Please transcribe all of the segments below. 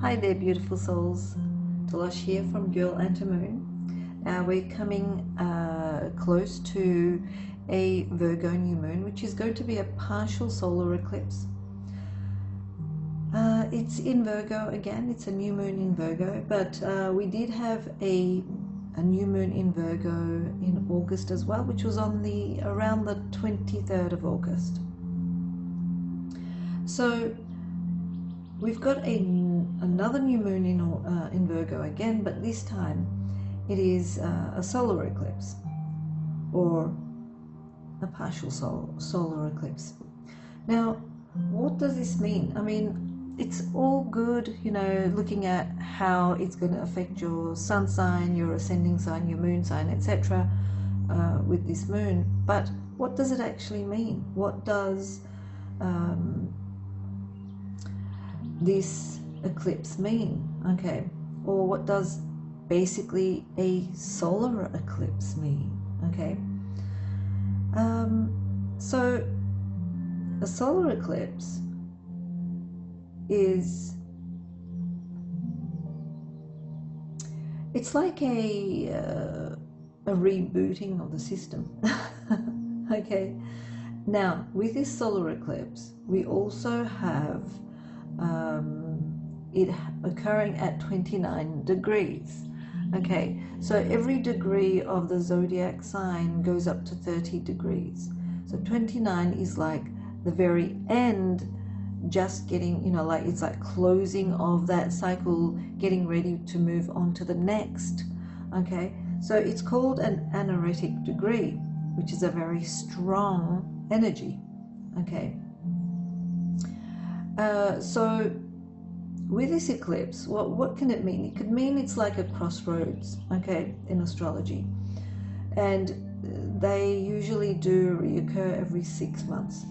Hi there, beautiful souls. Dilosh here from Girl and to Moon. Now we're coming close to a Virgo new moon, which is going to be a partial solar eclipse. It's in Virgo again. It's a new moon in Virgo, but we did have a new moon in Virgo in August as well, which was on around the 23rd of August. So we've got another new moon in Virgo again, but this time it is a solar eclipse, or a partial solar eclipse. Now, what does this mean? I mean, it's all good, you know, looking at how it's going to affect your sun sign, your ascending sign, your moon sign, etc. With this moon. But what does it actually mean? What does this eclipse mean? Okay, or what does basically a solar eclipse mean? Okay, so a solar eclipse is, it's like a rebooting of the system. Okay, now with this solar eclipse we also have it occurring at 29 degrees. Okay, so every degree of the zodiac sign goes up to 30 degrees. So 29 is like the very end, just getting, you know, like it's like closing of that cycle, getting ready to move on to the next. Okay, so it's called an anaretic degree, which is a very strong energy. Okay, so with this eclipse, what can it mean? It could mean it's like a crossroads, okay, in astrology, and they usually do reoccur every 6 months.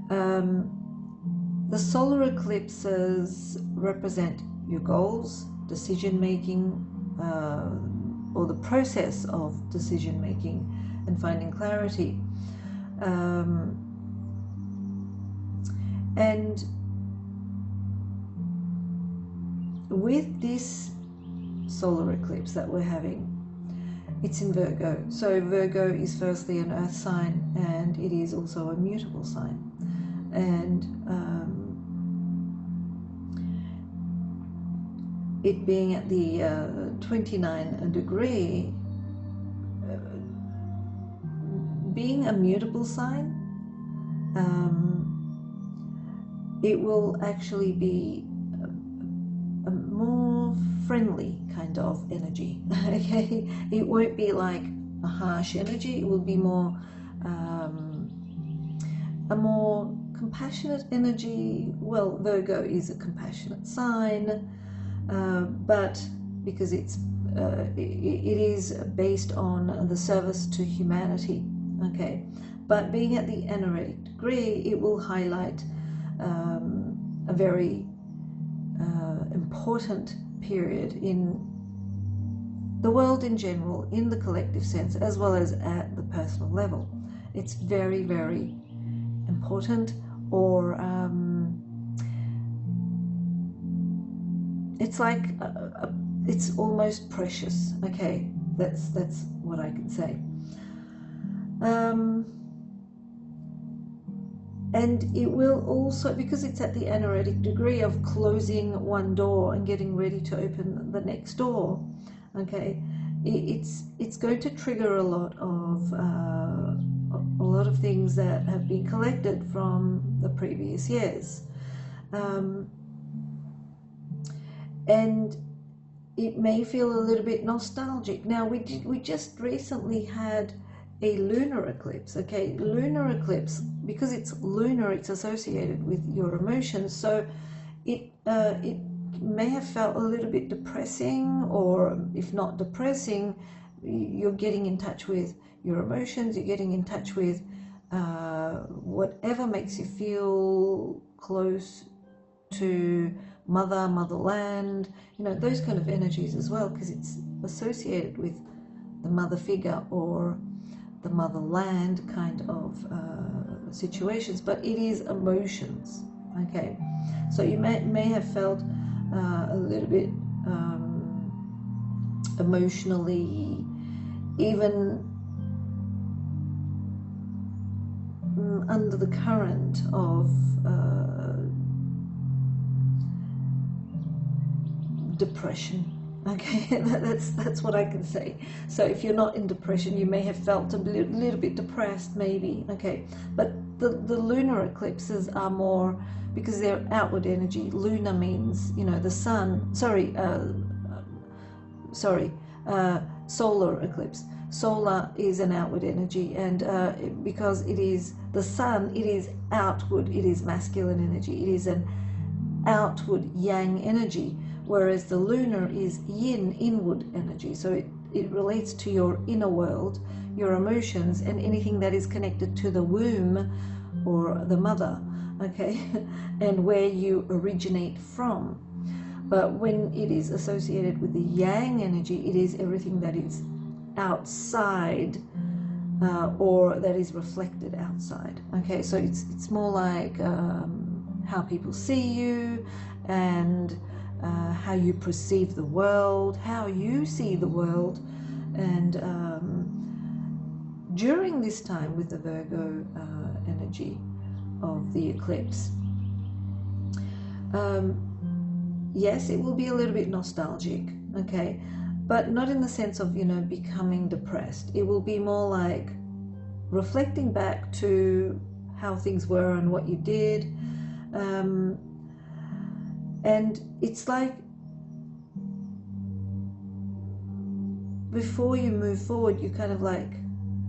The solar eclipses represent your goals, decision making, or the process of decision making and finding clarity. And with this solar eclipse that we're having, it's in Virgo. So Virgo is firstly an earth sign, and it is also a mutable sign. And it being at the 29 degree, being a mutable sign, it will actually be a more friendly kind of energy. Okay, it won't be like a harsh energy. It will be more a more compassionate energy. Well, Virgo is a compassionate sign, but because it is based on the service to humanity. Okay, but being at the anaretic degree, it will highlight a very important period in the world in general, in the collective sense, as well as at the personal level. It's very, very important, or it's like it's almost precious. Okay, that's what I can say. And it will also, because it's at the anaretic degree of closing one door and getting ready to open the next door, okay, it's going to trigger a lot of things that have been collected from the previous years, and it may feel a little bit nostalgic. Now we just recently had a lunar eclipse. Okay, lunar eclipse, because it's lunar, it's associated with your emotions, so it may have felt a little bit depressing, or if not depressing, you're getting in touch with your emotions, you're getting in touch with whatever makes you feel close to motherland, you know, those kind of energies as well, because it's associated with the mother figure or the motherland kind of situations. But it is emotions, Okay, so you may have felt a little bit emotionally, even under the current of depression. Okay, that's what I can say. So if you're not in depression, you may have felt a little bit depressed, maybe. Okay, but the lunar eclipses are more, because they're outward energy. Lunar means, you know, the sun. Solar eclipse. Solar is an outward energy, and because it is the sun, it is outward. It is masculine energy. It is an outward yang energy. Whereas the lunar is yin, inward energy. So it relates to your inner world, your emotions, and anything that is connected to the womb or the mother, okay, and where you originate from. But when it is associated with the yang energy, it is everything that is outside or that is reflected outside. Okay, so it's more like how people see you, and how you perceive the world, how you see the world. And during this time with the Virgo energy of the eclipse, yes, it will be a little bit nostalgic, okay, but not in the sense of, you know, becoming depressed. It will be more like reflecting back to how things were and what you did. And it's like before you move forward, you kind of like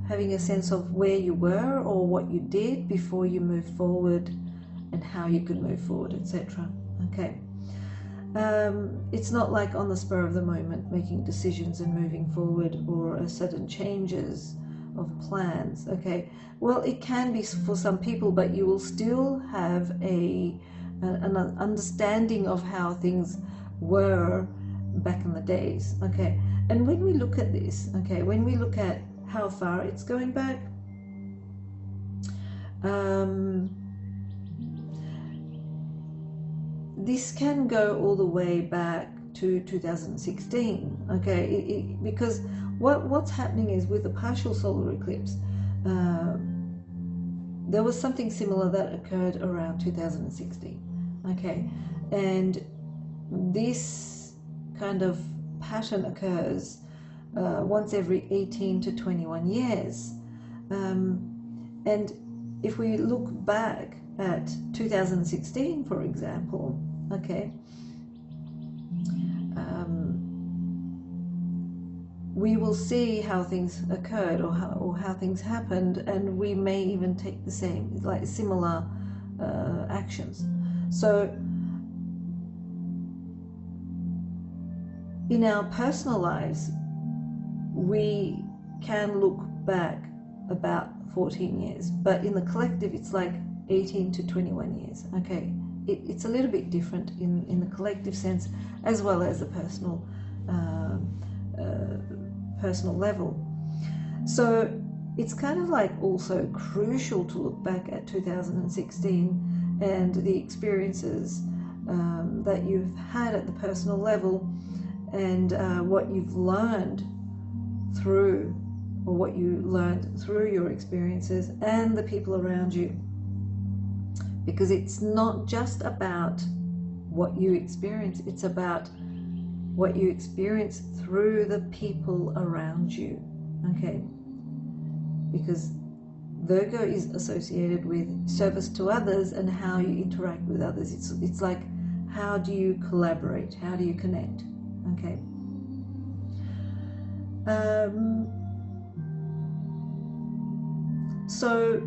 having a sense of where you were or what you did before you move forward and how you could move forward, etc. Okay. It's not like on the spur of the moment making decisions and moving forward, or a sudden changes of plans. Okay. Well, it can be for some people, but you will still have an understanding of how things were back in the days. Okay, and when we look at this, okay, when we look at how far it's going back, this can go all the way back to 2016. Okay, because what's happening is with the partial solar eclipse, there was something similar that occurred around 2016. Okay, and this kind of pattern occurs once every 18 to 21 years. And if we look back at 2016, for example, okay, we will see how things occurred, or how things happened, and we may even take the same, like similar actions. So in our personal lives, we can look back about 14 years, but in the collective, it's like 18 to 21 years. Okay, it's a little bit different in the collective sense, as well as the personal level. So it's kind of like also crucial to look back at 2016 and the experiences that you've had at the personal level, and what you've learned through, or what you learned through your experiences, and the people around you. Because it's not just about what you experience, it's about what you experience through the people around you. Okay, because Virgo is associated with service to others and how you interact with others. It's like, how do you collaborate? How do you connect? Okay. So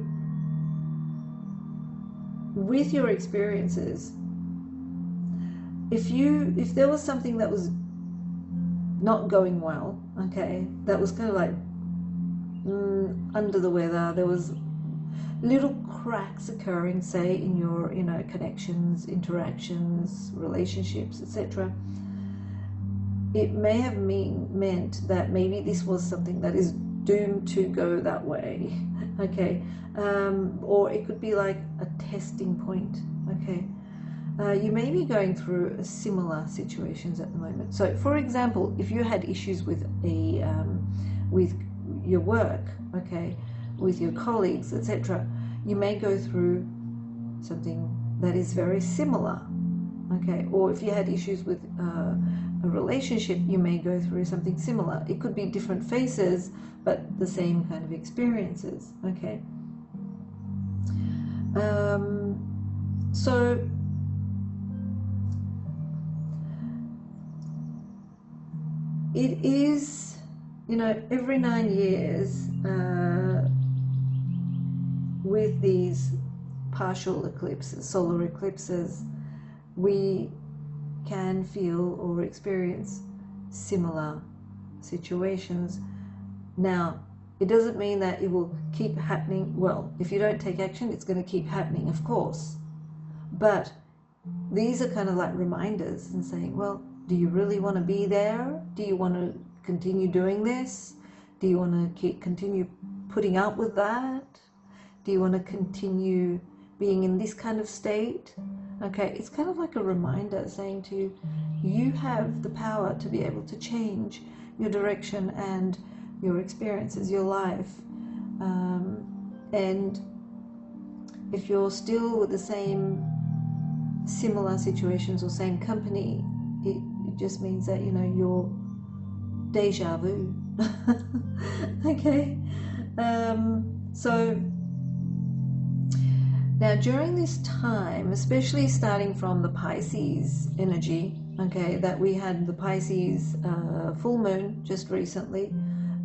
with your experiences, if there was something that was not going well, okay, that was kind of like under the weather, there was little cracks occurring, say, in your, you know, connections, interactions, relationships, etc. It may have meant that maybe this was something that is doomed to go that way. Okay, or it could be like a testing point. okay? You may be going through similar situations at the moment. So, for example, if you had issues with with your work, okay, with your colleagues, etc., you may go through something that is very similar, okay? Or if you had issues with a relationship, you may go through something similar. It could be different phases, but the same kind of experiences, okay? So it is, you know, every 9 years with these partial eclipses, solar eclipses, we can feel or experience similar situations. Now, it doesn't mean that it will keep happening. Well, if you don't take action, it's going to keep happening, of course. But these are kind of like reminders and saying, well, do you really want to be there? Do you want to continue doing this? Do you want to continue putting up with that? Do you want to continue being in this kind of state? Okay, it's kind of like a reminder saying to you, you have the power to be able to change your direction and your experiences, your life. And if you're still with the same similar situations or same company, it just means that, you know, you're deja vu. Okay. So now during this time, especially starting from the Pisces energy, okay, that we had the Pisces full moon just recently,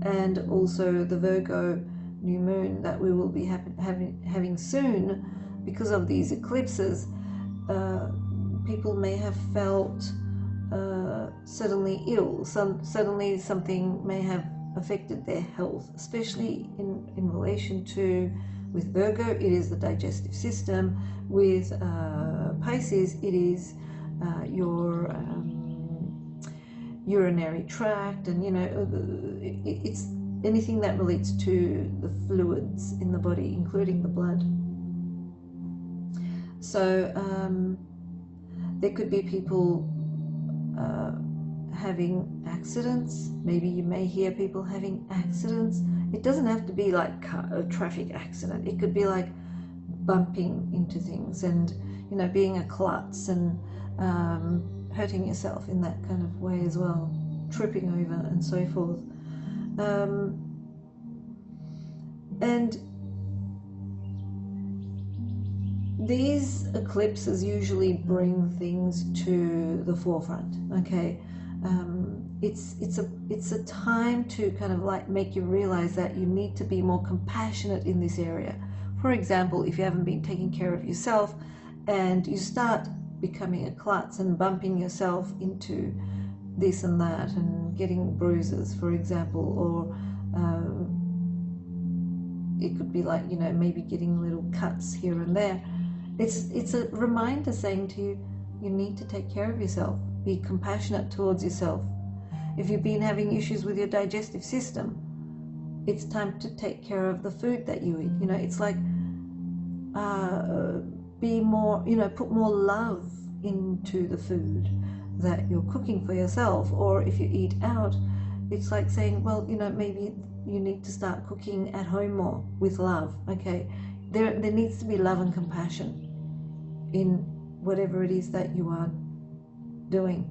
and also the Virgo new moon that we will be having soon, because of these eclipses, people may have felt suddenly ill. Suddenly something may have affected their health, especially in relation to, with Virgo, it is the digestive system. With Pisces, it is your urinary tract, and, you know, it's anything that relates to the fluids in the body, including the blood. So there could be people having accidents. Maybe you may hear people having accidents. It doesn't have to be like a traffic accident. It could be like bumping into things and, you know, being a klutz and hurting yourself in that kind of way as well, tripping over and so forth. And these eclipses usually bring things to the forefront, okay? It's a time to kind of like make you realize that you need to be more compassionate in this area. For example, if you haven't been taking care of yourself and you start becoming a klutz and bumping yourself into this and that and getting bruises, for example, or it could be like, you know, maybe getting little cuts here and there. It's a reminder saying to you, you need to take care of yourself. Be compassionate towards yourself. If you've been having issues with your digestive system, it's time to take care of the food that you eat. You know, it's like be more, you know, put more love into the food that you're cooking for yourself. Or if you eat out, it's like saying, well, you know, maybe you need to start cooking at home more with love. Okay, there needs to be love and compassion in whatever it is that you are doing.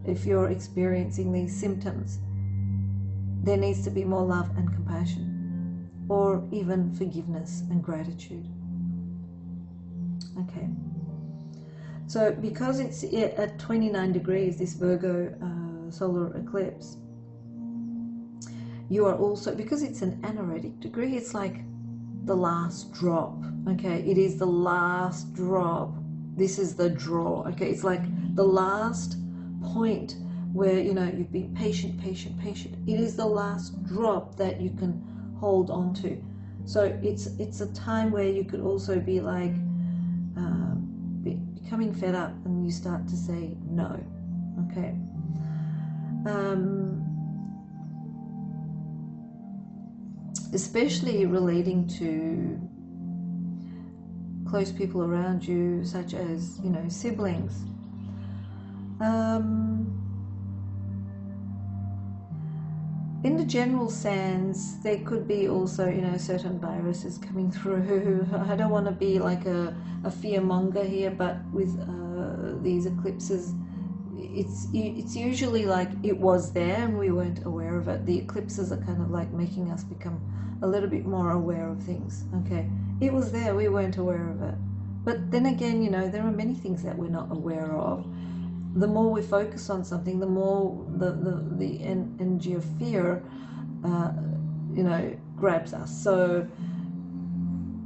If you're experiencing these symptoms, there needs to be more love and compassion, or even forgiveness and gratitude. Okay, so because it's at 29 degrees, this Virgo solar eclipse, you are also, because it's an anaretic degree, it's like the last drop. Okay, it is the last drop. This is the draw. Okay, it's like the last point where, you know, you've been patient. It is the last drop that you can hold on to. So it's a time where you could also be like becoming fed up, and you start to say no. Okay. Especially relating to close people around you, such as, you know, siblings. In the general sense, there could be also, you know, certain viruses coming through. I don't want to be like a fearmonger here, but with these eclipses, it's usually like it was there and we weren't aware of it. The eclipses are kind of like making us become a little bit more aware of things. Okay, it was there, we weren't aware of it. But then again, you know, there are many things that we're not aware of. The more we focus on something, the more the energy of fear, you know, grabs us. So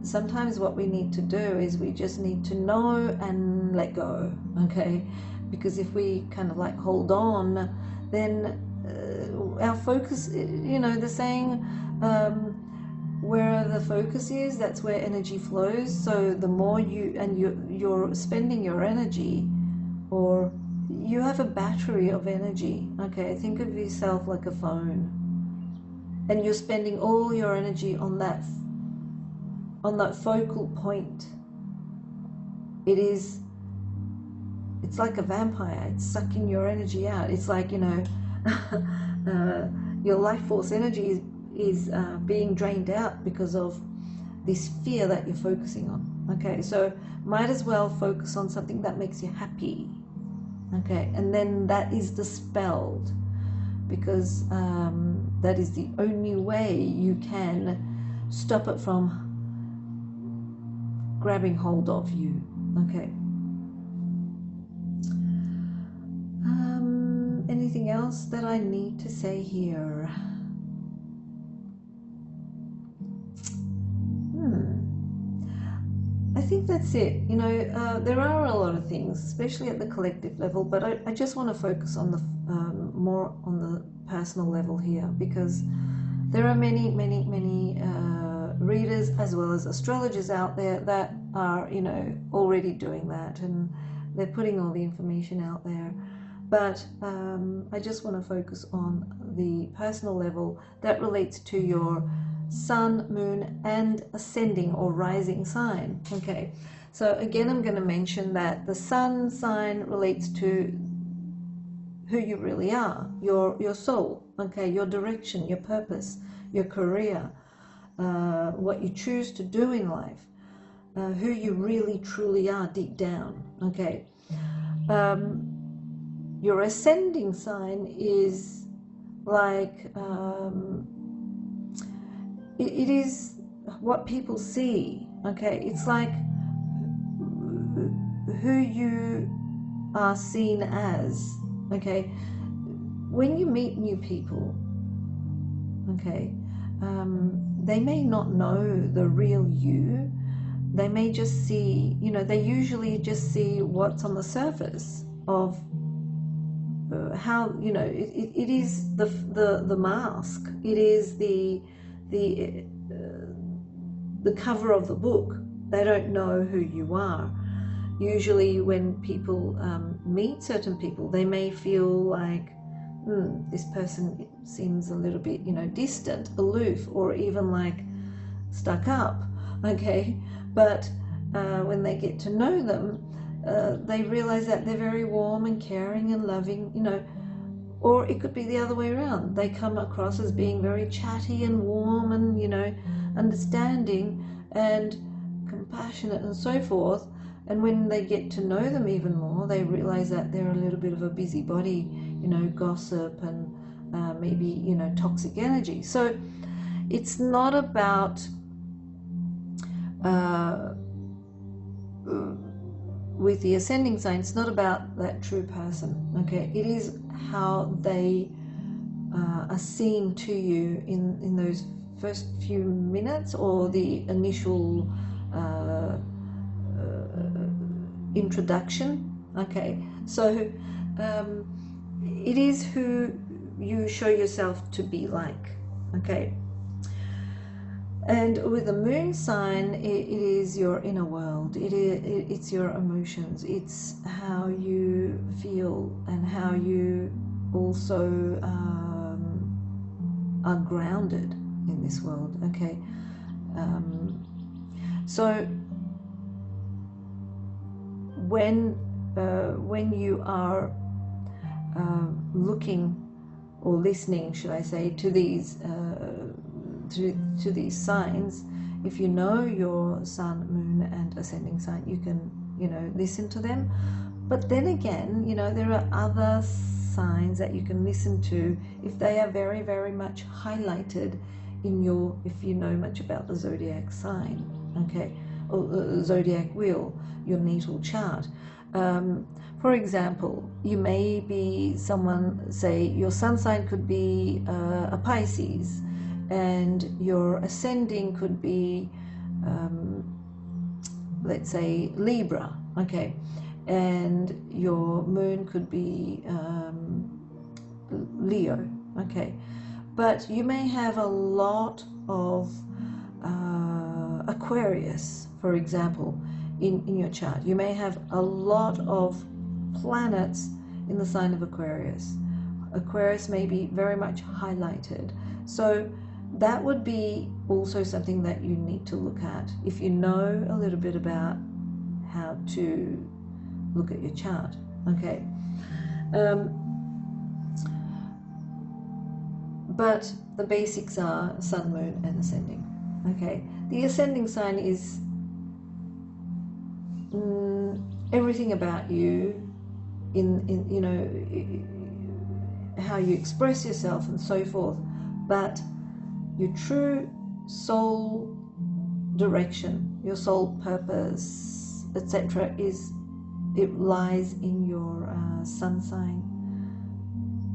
sometimes what we need to do is we just need to know and let go, okay? Because if we kind of like hold on, then our focus, you know, the saying, where the focus is, that's where energy flows. So the more you're spending your energy, or you have a battery of energy, okay? Think of yourself like a phone, and you're spending all your energy on that focal point. It's like a vampire. It's sucking your energy out. It's like, you know, your life force energy is being drained out because of this fear that you're focusing on. Okay, so might as well focus on something that makes you happy. Okay, and then that is dispelled, because that is the only way you can stop it from grabbing hold of you. Okay. Anything else that I need to say here? I think that's it. You know, there are a lot of things, especially at the collective level, but I just want to focus on the more on the personal level here, because there are many readers as well as astrologers out there that are, you know, already doing that, and they're putting all the information out there. But I just want to focus on the personal level that relates to your sun, moon, and ascending or rising sign. Okay, so again, I'm going to mention that the sun sign relates to who you really are, your soul, okay, your direction, your purpose, your career, what you choose to do in life, who you really truly are deep down. Okay. Your ascending sign is like, it is what people see, okay? It's like who you are seen as, okay? When you meet new people, okay, they may not know the real you. They may just see, you know, they usually just see what's on the surface of how, you know, it is the mask. It is the cover of the book. They don't know who you are. Usually when people meet certain people, they may feel like, this person seems a little bit, you know, distant, aloof, or even like stuck up, okay? But when they get to know them, they realize that they're very warm and caring and loving, you know. Or it could be the other way around. They come across as being very chatty and warm and, you know, understanding and compassionate and so forth. And when they get to know them even more, they realize that they're a little bit of a busybody, you know, gossip and maybe, you know, toxic energy. So it's not about with the ascending sign, it's not about that true person, okay? It is how they are seen to you in those first few minutes, or the initial introduction, okay? So it is who you show yourself to be like, okay? And with the moon sign, it is your inner world. It's your emotions. It's how you feel and how you also are grounded in this world. Okay. So when you are looking or listening, should I say, to these to these signs, if you know your sun, moon, and ascending sign, you can, you know, listen to them. But then again, you know, there are other signs that you can listen to if they are very, very much highlighted in your, if you know much about the zodiac sign, okay, or the zodiac wheel, your natal chart. For example, you may be someone, say your sun sign could be a Pisces, and your ascending could be, let's say, Libra, okay, and your moon could be Leo, okay. But you may have a lot of Aquarius, for example, in your chart. You may have a lot of planets in the sign of Aquarius. Aquarius may be very much highlighted. So that would be also something that you need to look at if you know a little bit about how to look at your chart, okay. But the basics are sun, moon, and ascending, okay. The ascending sign is everything about you, in you know, how you express yourself and so forth, but your true soul direction, your soul purpose, etc., it lies in your sun sign.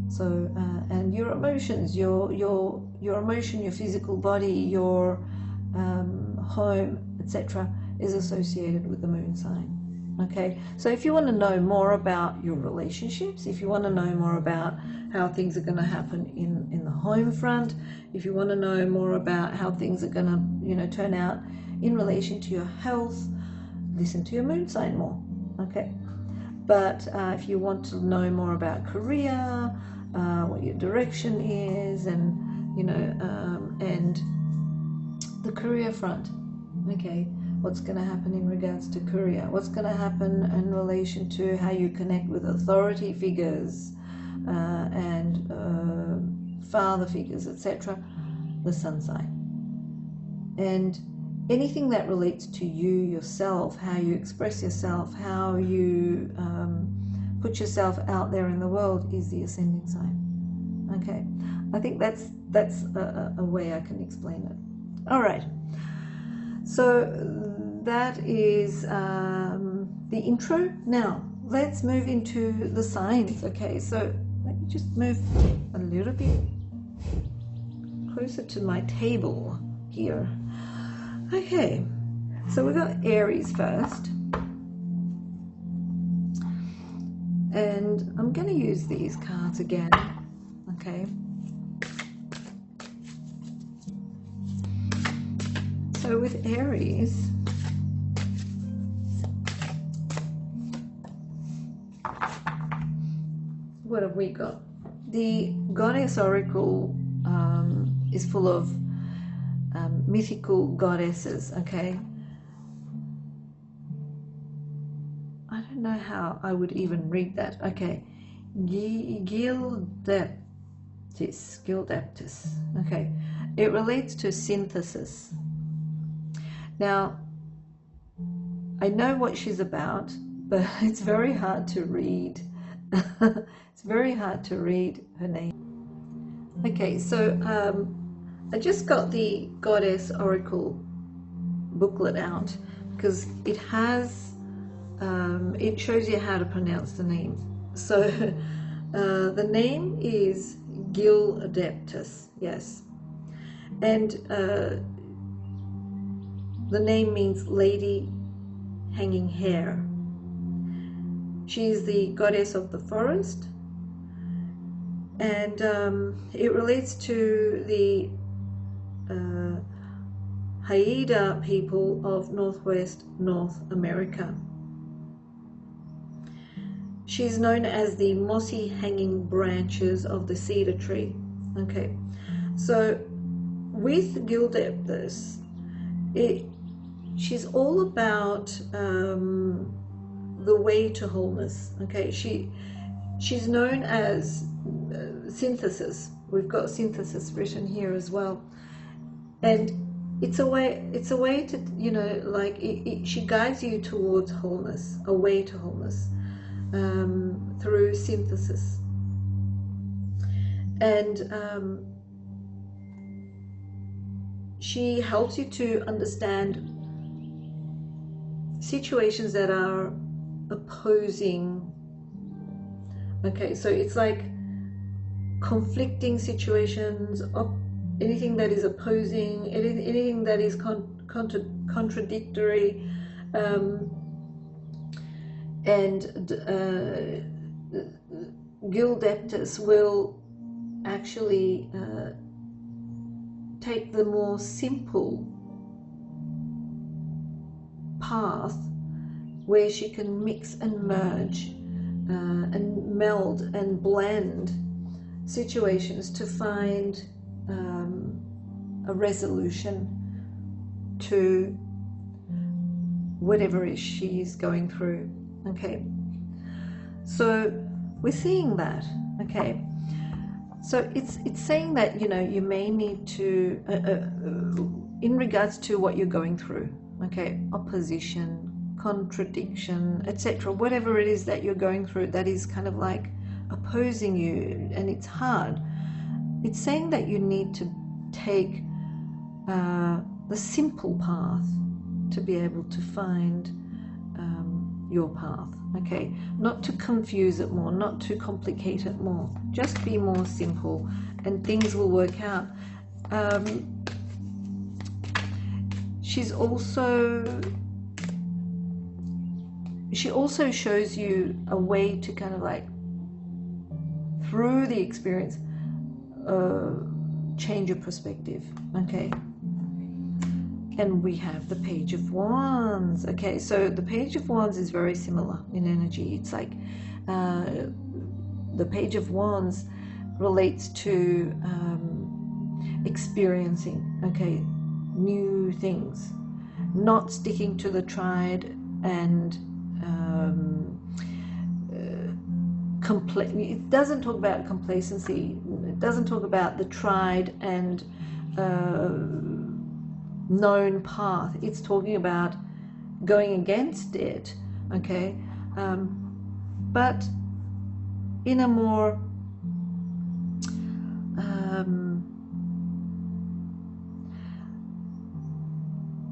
So and your emotions, your emotion, your physical body, your home, etc., is associated with the moon sign. Okay, so if you want to know more about your relationships, if you want to know more about how things are going to happen in the home front, if you want to know more about how things are going to, you know, turn out in relation to your health, listen to your moon sign more. Okay, but if you want to know more about career, what your direction is, and you know, and the career front, okay, what's going to happen in regards to career, what's going to happen in relation to how you connect with authority figures and father figures, etc., the sun sign. And anything that relates to you yourself, how you express yourself, how you put yourself out there in the world, is the ascending sign. Okay, I think that's a way I can explain it. All right, so that is the intro. Now let's move into the signs. Okay, so let me just move a little bit closer to my table here. Okay, so we've got Aries first, and I'm going to use these cards again. Okay, so with Aries, what have we got? The Goddess Oracle is full of mythical goddesses, okay? I don't know how I would even read that. Okay, Gildaptis, okay. It relates to synthesis. Now, I know what she's about, but it's very hard to read. It's very hard to read her name. Okay, so I just got the Goddess Oracle booklet out because it has, it shows you how to pronounce the name. So the name is Gildaptis, yes. And the name means lady hanging hair. She is the goddess of the forest, and it relates to the Haida people of Northwest North America. She's known as the mossy hanging branches of the cedar tree. Okay, so with Gildaptis, she's all about the the way to wholeness. Okay, she's known as synthesis. We've got synthesis written here as well, and it's a way to, you know, like she guides you towards wholeness, a way to wholeness, through synthesis. And she helps you to understand situations that are opposing. Okay, so it's like conflicting situations, anything that is opposing, anything that is contradictory, and Gildeptus will actually take the more simple path, where she can mix and merge and meld and blend situations to find a resolution to whatever it is she's going through. Okay, so we're seeing that. Okay, so it's saying that, you know, you may need to in regards to what you're going through, okay, opposition, contradiction, etc., whatever it is that you're going through that is kind of like opposing you and it's hard, it's saying that you need to take the simple path to be able to find your path. Okay, not to confuse it more, not to complicate it more, just be more simple and things will work out. She also shows you a way to kind of like, through the experience, change your perspective. Okay, and we have the Page of Wands. Okay, so the Page of Wands is very similar in energy. It's like the Page of Wands relates to experiencing, okay, new things, not sticking to the tried and it doesn't talk about complacency. It doesn't talk about the tried and known path. It's talking about going against it. Okay, but in a more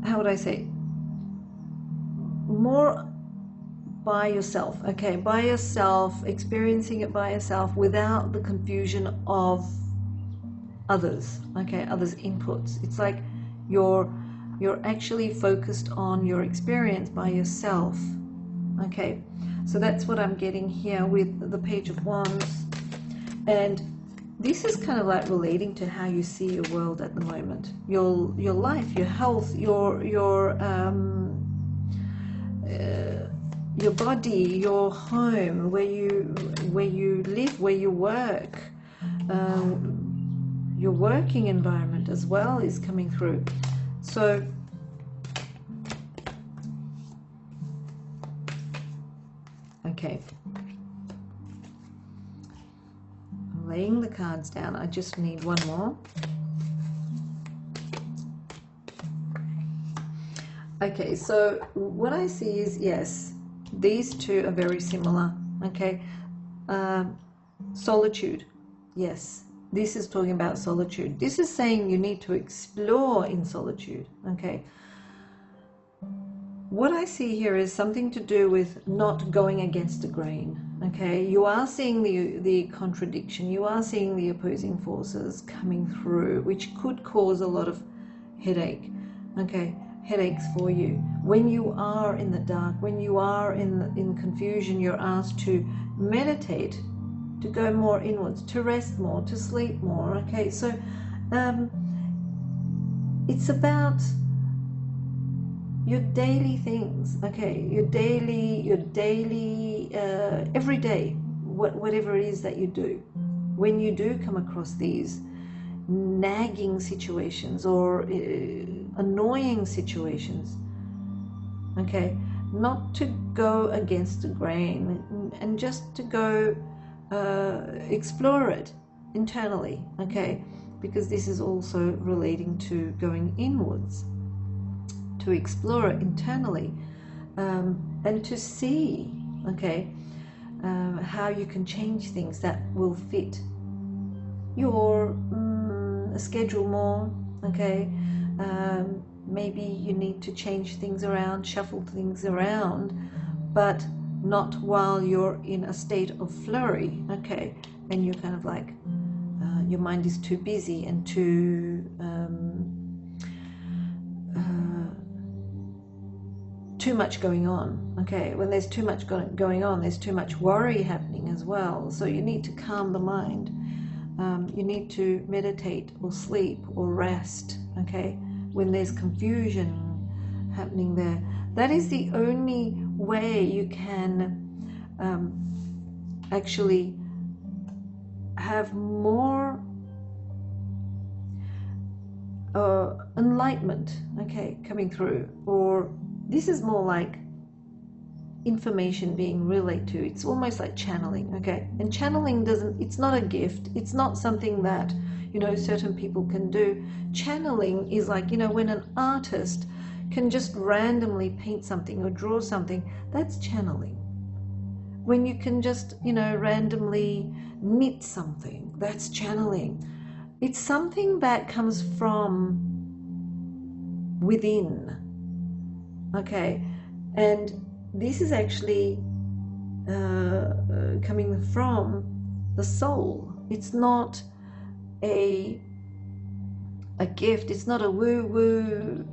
how would I say, more by yourself. Okay, by yourself, experiencing it by yourself without the confusion of others. Okay, others' inputs. It's like you're actually focused on your experience by yourself. Okay, so that's what I'm getting here with the Page of Wands. And this is kind of like relating to how you see your world at the moment, your life, your health, your body, your home, where you live, where you work, your working environment as well is coming through. So okay, I'm laying the cards down. I just need one more. Okay, so what I see is, yes, these two are very similar. Okay, solitude, yes, this is talking about solitude. This is saying you need to explore in solitude. Okay, what I see here is something to do with not going against the grain. Okay, you are seeing the contradiction, you are seeing the opposing forces coming through, which could cause a lot of headache. Okay, headaches for you. When you are in the dark, when you are in confusion, you're asked to meditate, to go more inwards, to rest more, to sleep more. Okay, so it's about your daily things. Okay, your daily every day, whatever it is that you do. When you do come across these nagging situations or annoying situations, okay, not to go against the grain, and just to go explore it internally, okay? Because this is also relating to going inwards, to explore it internally, and to see, okay, how you can change things that will fit your schedule more, okay? Maybe you need to change things around, shuffle things around, but not while you're in a state of flurry, okay? And you're kind of like, your mind is too busy and too much going on, okay? When there's too much going on, there's too much worry happening as well. So you need to calm the mind. You need to meditate or sleep or rest, okay? When there's confusion happening there, that is the only way you can actually have more enlightenment, okay, coming through. Or this is more like information being relayed to. It's almost like channeling, okay? And channeling it's not a gift. It's not something that, you know, certain people can do. Channeling is like, you know, when an artist can just randomly paint something or draw something, that's channeling. When you can just, you know, randomly knit something, that's channeling. It's something that comes from within, okay? And this is actually coming from the soul. It's not a gift. It's not a woo-woo,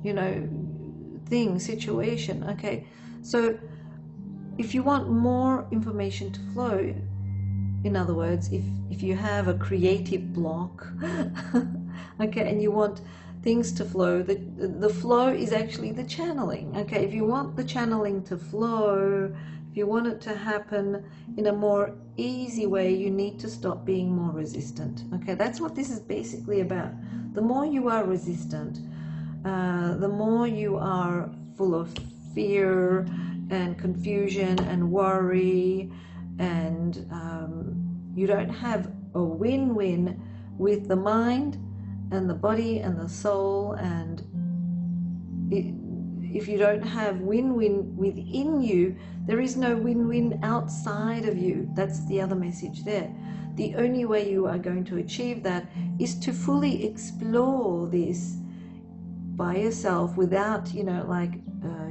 you know, situation, okay? So if you want more information to flow, in other words, if you have a creative block, okay, and you want things to flow, the flow is actually the channeling, okay? If you want the channeling to flow, if you want it to happen in a more easy way, you need to stop being more resistant, okay? That's what this is basically about. The more you are resistant, the more you are full of fear and confusion and worry, and you don't have a win-win with the mind and the body and the soul. And if you don't have win-win within you, there is no win-win outside of you. That's the other message there. The only way you are going to achieve that is to fully explore this by yourself, without, you know, like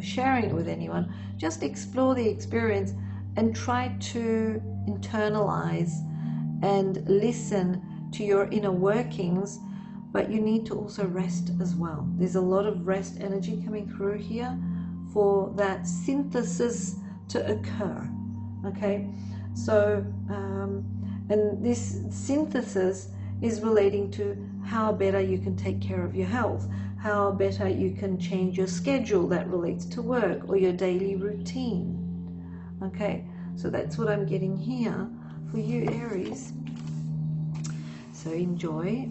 sharing it with anyone. Just explore the experience and try to internalize and listen to your inner workings. But you need to also rest as well. There's a lot of rest energy coming through here for that synthesis to occur, okay? So and this synthesis is relating to how better you can take care of your health, how better you can change your schedule that relates to work or your daily routine, okay? So that's what I'm getting here for you, Aries. So enjoy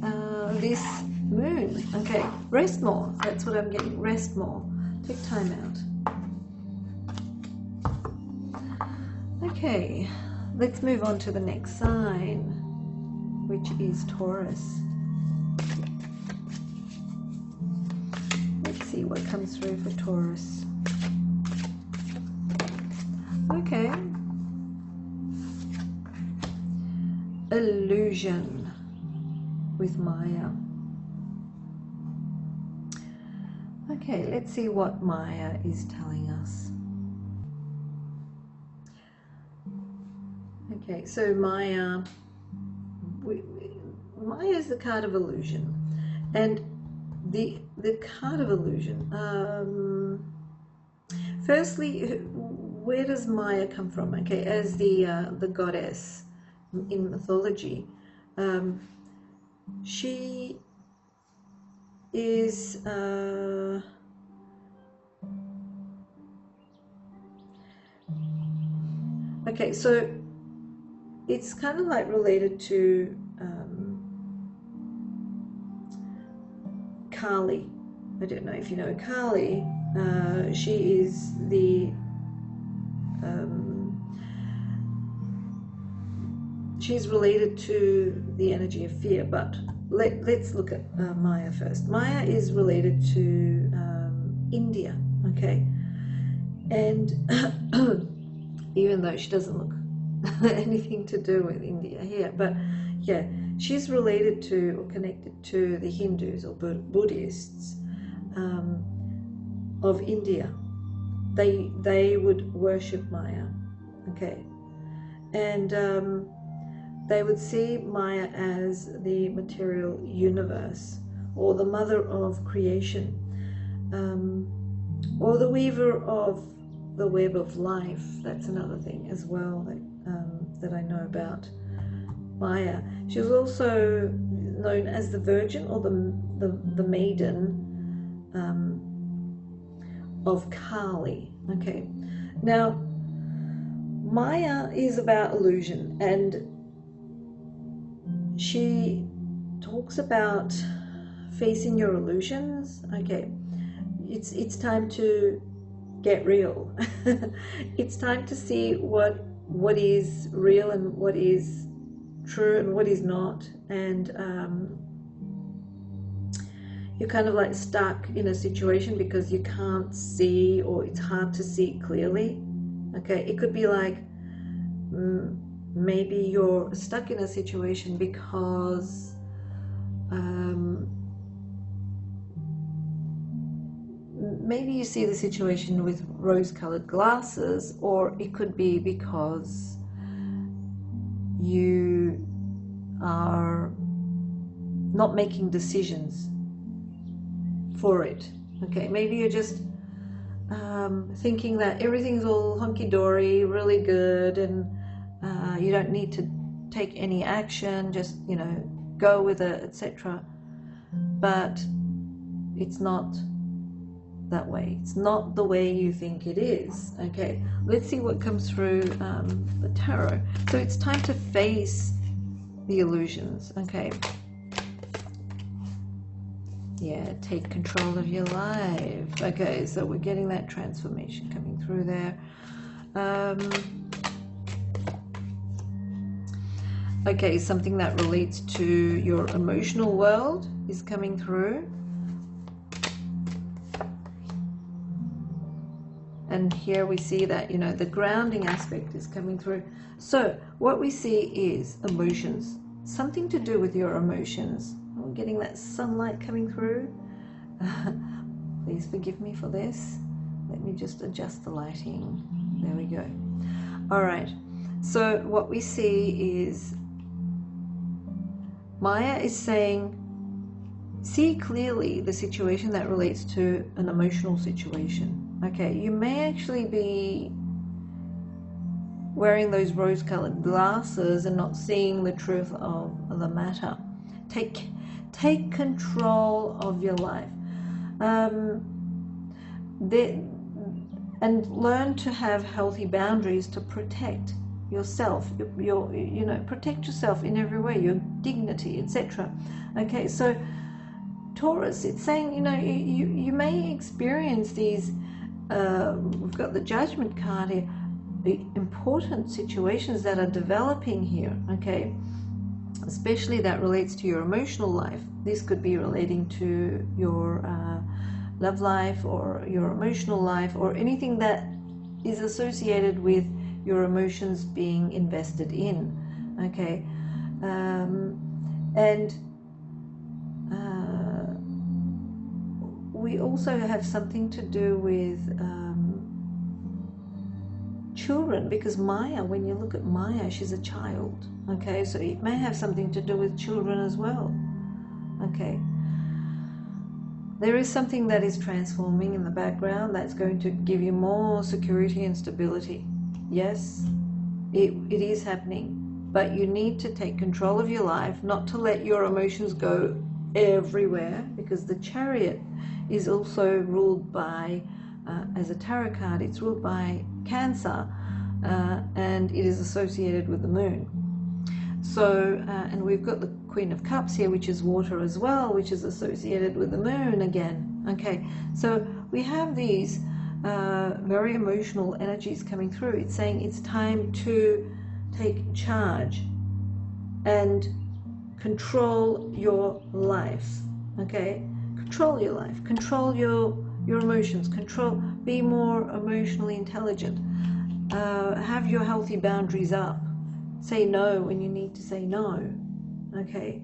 this moon, okay? Rest more. That's what I'm getting. Rest more. Take time out. Okay, let's move on to the next sign, which is Taurus. Let's see what comes through for Taurus. Okay. Illusion with Maya. Okay, let's see what Maya is telling us. Okay, so Maya is the card of illusion, and the card of illusion. Firstly, where does Maya come from? Okay, as the goddess in mythology, she is okay, so it's kind of like related to Kali. I don't know if you know Kali. She is the she's related to the energy of fear, but let's look at Maya first. Maya is related to India, okay? And even though she doesn't look anything to do with India here, but yeah, she's related to or connected to the Hindus or Buddhists of India. They would worship Maya, okay? And they would see Maya as the material universe, or the mother of creation, or the weaver of the web of life. That's another thing as well that I know about Maya. She was also known as the Virgin, or the Maiden of Kali. Okay, now Maya is about illusion, and she talks about facing your illusions. Okay, it's time to get real. It's time to see what is real and what is true and what is not, and you're kind of like stuck in a situation because you can't see, or it's hard to see clearly. Okay, it could be like maybe you're stuck in a situation because maybe you see the situation with rose-colored glasses, or it could be because you are not making decisions for it. Okay, maybe you're just thinking that everything's all hunky-dory, really good, and you don't need to take any action, just, you know, go with it, etc. But it's not that way. It's not the way you think it is. Okay, let's see what comes through the tarot. So it's time to face the illusions. Okay, yeah, take control of your life. Okay, so we're getting that transformation coming through there. Okay, something that relates to your emotional world is coming through. And here we see that, you know, the grounding aspect is coming through. So what we see is emotions, something to do with your emotions. We're getting that sunlight coming through. Please forgive me for this. Let me just adjust the lighting. There we go. All right. So what we see is Maya is saying, see clearly the situation that relates to an emotional situation. Okay, you may actually be wearing those rose-colored glasses and not seeing the truth of the matter. Take control of your life, and learn to have healthy boundaries to protect yourself. You know, protect yourself in every way, your dignity, etc. Okay, so Taurus, it's saying, you know, you may experience these. We've got the Judgment card here. The important situations that are developing here. Okay. Especially that relates to your emotional life. This could be relating to your love life, or your emotional life, or anything that is associated with your emotions being invested in. Okay, and we also have something to do with children, because Maya, when you look at Maya, she's a child. Okay, so it may have something to do with children as well. Okay, there is something that is transforming in the background that's going to give you more security and stability. Yes, it is happening, but you need to take control of your life, not to let your emotions go everywhere, because the Chariot is also ruled by, as a tarot card, it's ruled by Cancer, and it is associated with the moon. So, and we've got the Queen of Cups here, which is water as well, which is associated with the moon again. Okay, so we have these very emotional energies coming through. It's saying it's time to take charge and control your life. Okay, control your life, control your emotions, be more emotionally intelligent, have your healthy boundaries up, say no when you need to say no. Okay,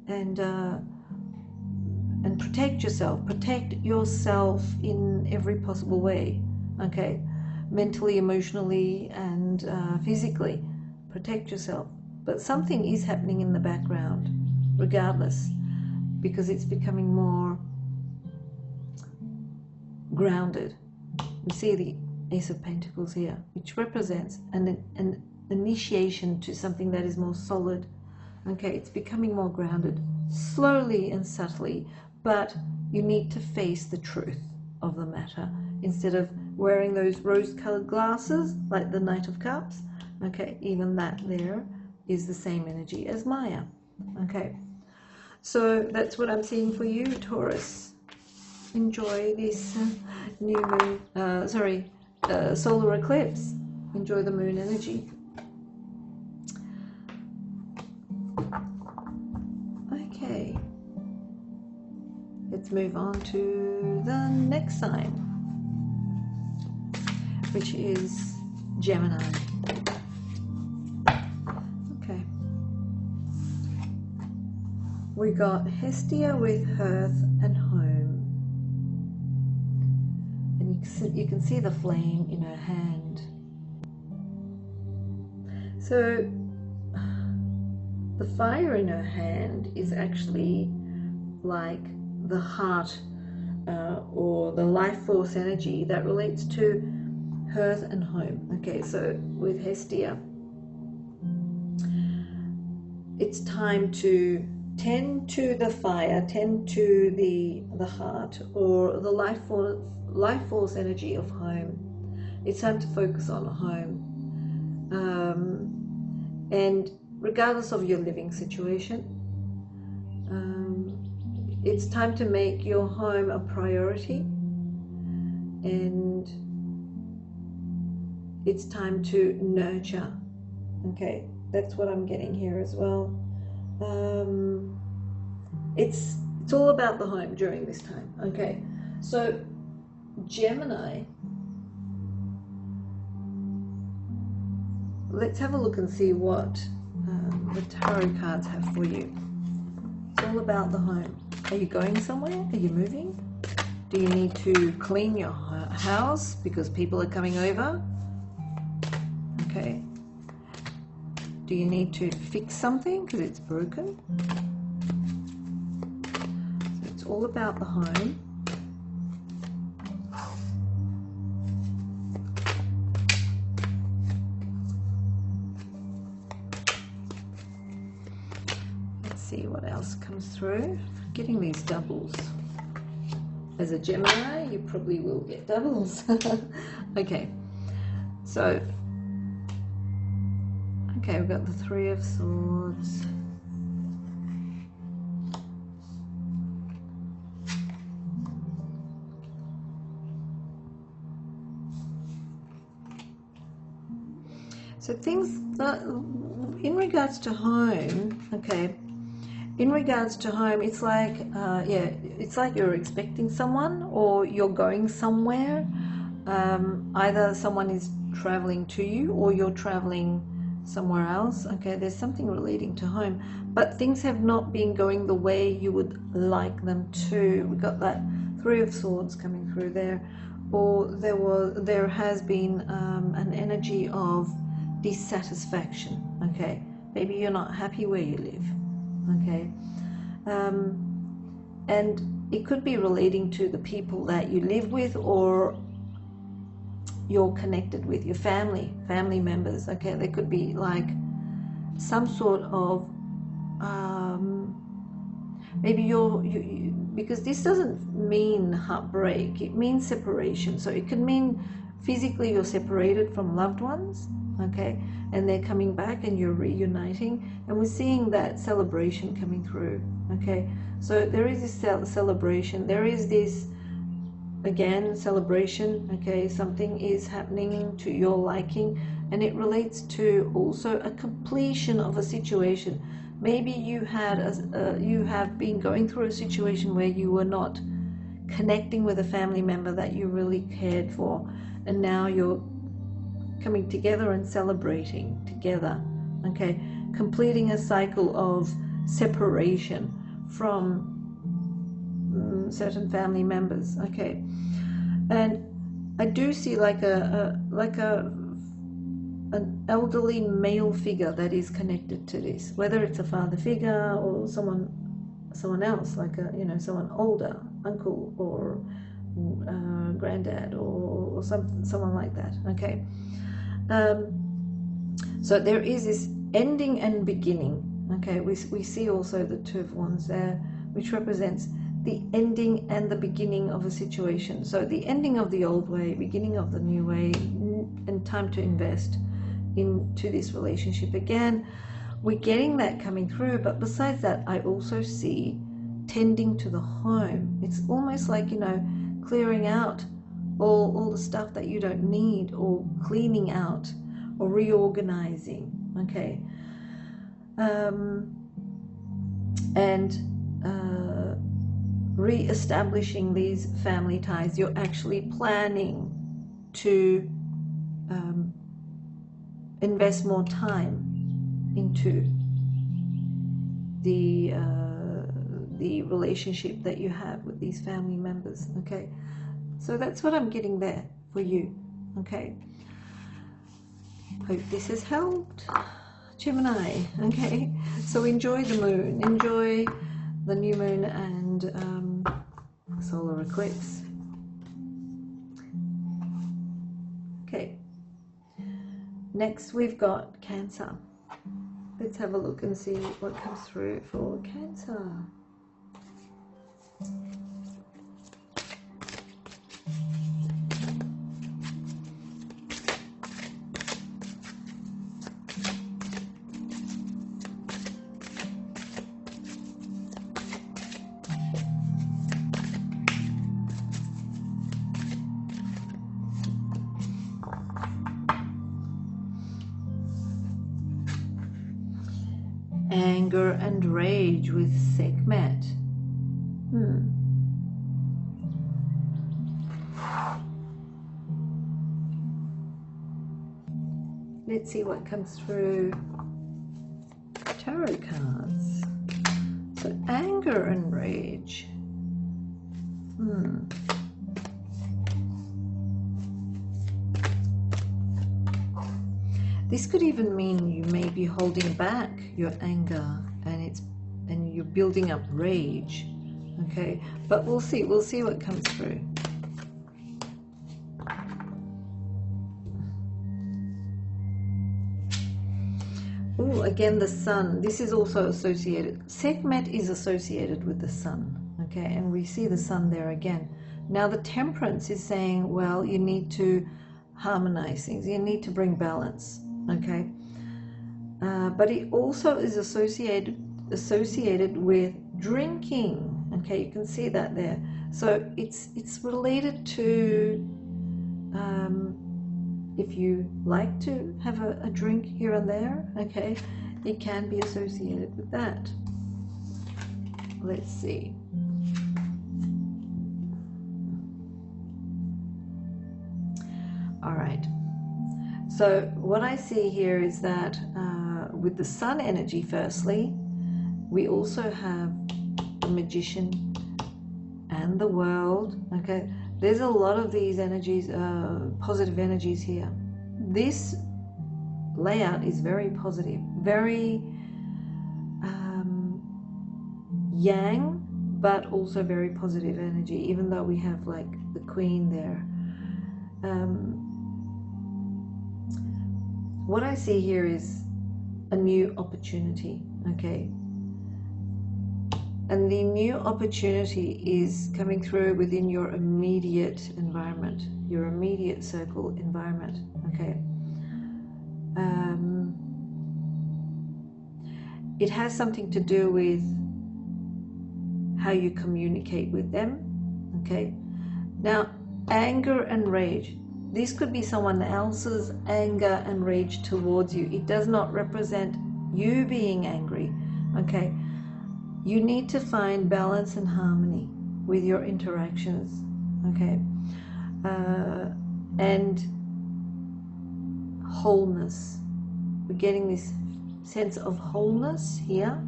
and protect yourself in every possible way. Okay, mentally, emotionally, and physically, protect yourself. But something is happening in the background regardless, because it's becoming more grounded. We see the Ace of Pentacles here, which represents an initiation to something that is more solid. Okay, it's becoming more grounded, slowly and subtly, but you need to face the truth of the matter instead of wearing those rose-colored glasses like the Knight of Cups. Okay, even that there is the same energy as Maya. Okay, so that's what I'm seeing for you, Taurus. Enjoy this new moon, solar eclipse. Enjoy the moon energy. Okay, let's move on to the next sign, which is Gemini. Okay, we got Hestia with Hearth and Home, and you can see the flame in her hand. So the fire in her hand is actually like the heart or the life force energy that relates to hearth and home. Okay, so with Hestia, it's time to tend to the fire, tend to the heart or the life force energy of home. It's time to focus on home. And regardless of your living situation, it's time to make your home a priority, and it's time to nurture. Okay, that's what I'm getting here as well. It's all about the home during this time. Okay, so Gemini, let's have a look and see what the tarot cards have for you. It's all about the home. Are you going somewhere? Are you moving? Do you need to clean your house because people are coming over? Okay. Do you need to fix something because it's broken? So it's all about the home. See what else comes through. Getting these doubles. As a Gemini, you probably will get doubles. Okay, so we've got the Three of Swords. So things that, in regards to home, okay, in regards to home, it's like, it's like you're expecting someone or you're going somewhere. Either someone is traveling to you or you're traveling somewhere else. Okay, there's something relating to home, but things have not been going the way you would like them to. We got that Three of Swords coming through there, or there has been an energy of dissatisfaction. Okay, maybe you're not happy where you live. Okay, and it could be relating to the people that you live with or you're connected with, your family members. Okay, there could be like some sort of maybe you because this doesn't mean heartbreak, it means separation. So it can mean physically you're separated from loved ones, okay, and they're coming back and you're reuniting, and we're seeing that celebration coming through. Okay, so there is this celebration, there is this again, celebration. Okay, something is happening to your liking, and it relates to also a completion of a situation. Maybe you have been going through a situation where you were not connecting with a family member that you really cared for, and now you're coming together and celebrating together. Okay, completing a cycle of separation from certain family members. Okay, and I do see like an elderly male figure that is connected to this, whether it's a father figure or someone else, like someone older, uncle or granddad or someone like that. Okay, so there is this ending and beginning. Okay, we see also the Two of Wands there, which represents the ending and the beginning of a situation. So the ending of the old way, beginning of the new way, and time to invest into this relationship again. We're getting that coming through, but besides that, I also see tending to the home. It's almost like, clearing out all the stuff that you don't need, or cleaning out or reorganizing. Okay, and re-establishing these family ties. You're actually planning to invest more time into the relationship that you have with these family members. Okay, so that's what I'm getting there for you. Okay, hope this has helped, Gemini. Okay, so enjoy the moon, enjoy the new moon and solar eclipse. Okay, next we've got Cancer. Let's have a look and see what comes through for Cancer. Anger and rage with Sekhmet. Let's see what comes through tarot cards. So anger and rage. This could even mean you may be holding back your anger, and you're building up rage. Okay, but we'll see what comes through. Oh, again, the sun. This is also associated. Sekhmet is associated with the sun. Okay, and we see the sun there again. Now the Temperance is saying, well, you need to harmonize things. You need to bring balance. Okay, but it also is associated with drinking. Okay, you can see that there. So it's related to if you like to have a drink here and there. Okay, it can be associated with that. Let's see. All right. So what I see here is that with the sun energy, firstly, we also have the Magician and the World. Okay, there's a lot of these energies, positive energies here. This layout is very positive, very yang, but also very positive energy, even though we have like the Queen there. What I see here is a new opportunity, okay? And the new opportunity is coming through within your immediate environment, your immediate circle environment, okay? It has something to do with how you communicate with them, okay? Now, anger and rage. This could be someone else's anger and rage towards you. It does not represent you being angry, okay? You need to find balance and harmony with your interactions, okay? And wholeness. We're getting this sense of wholeness here,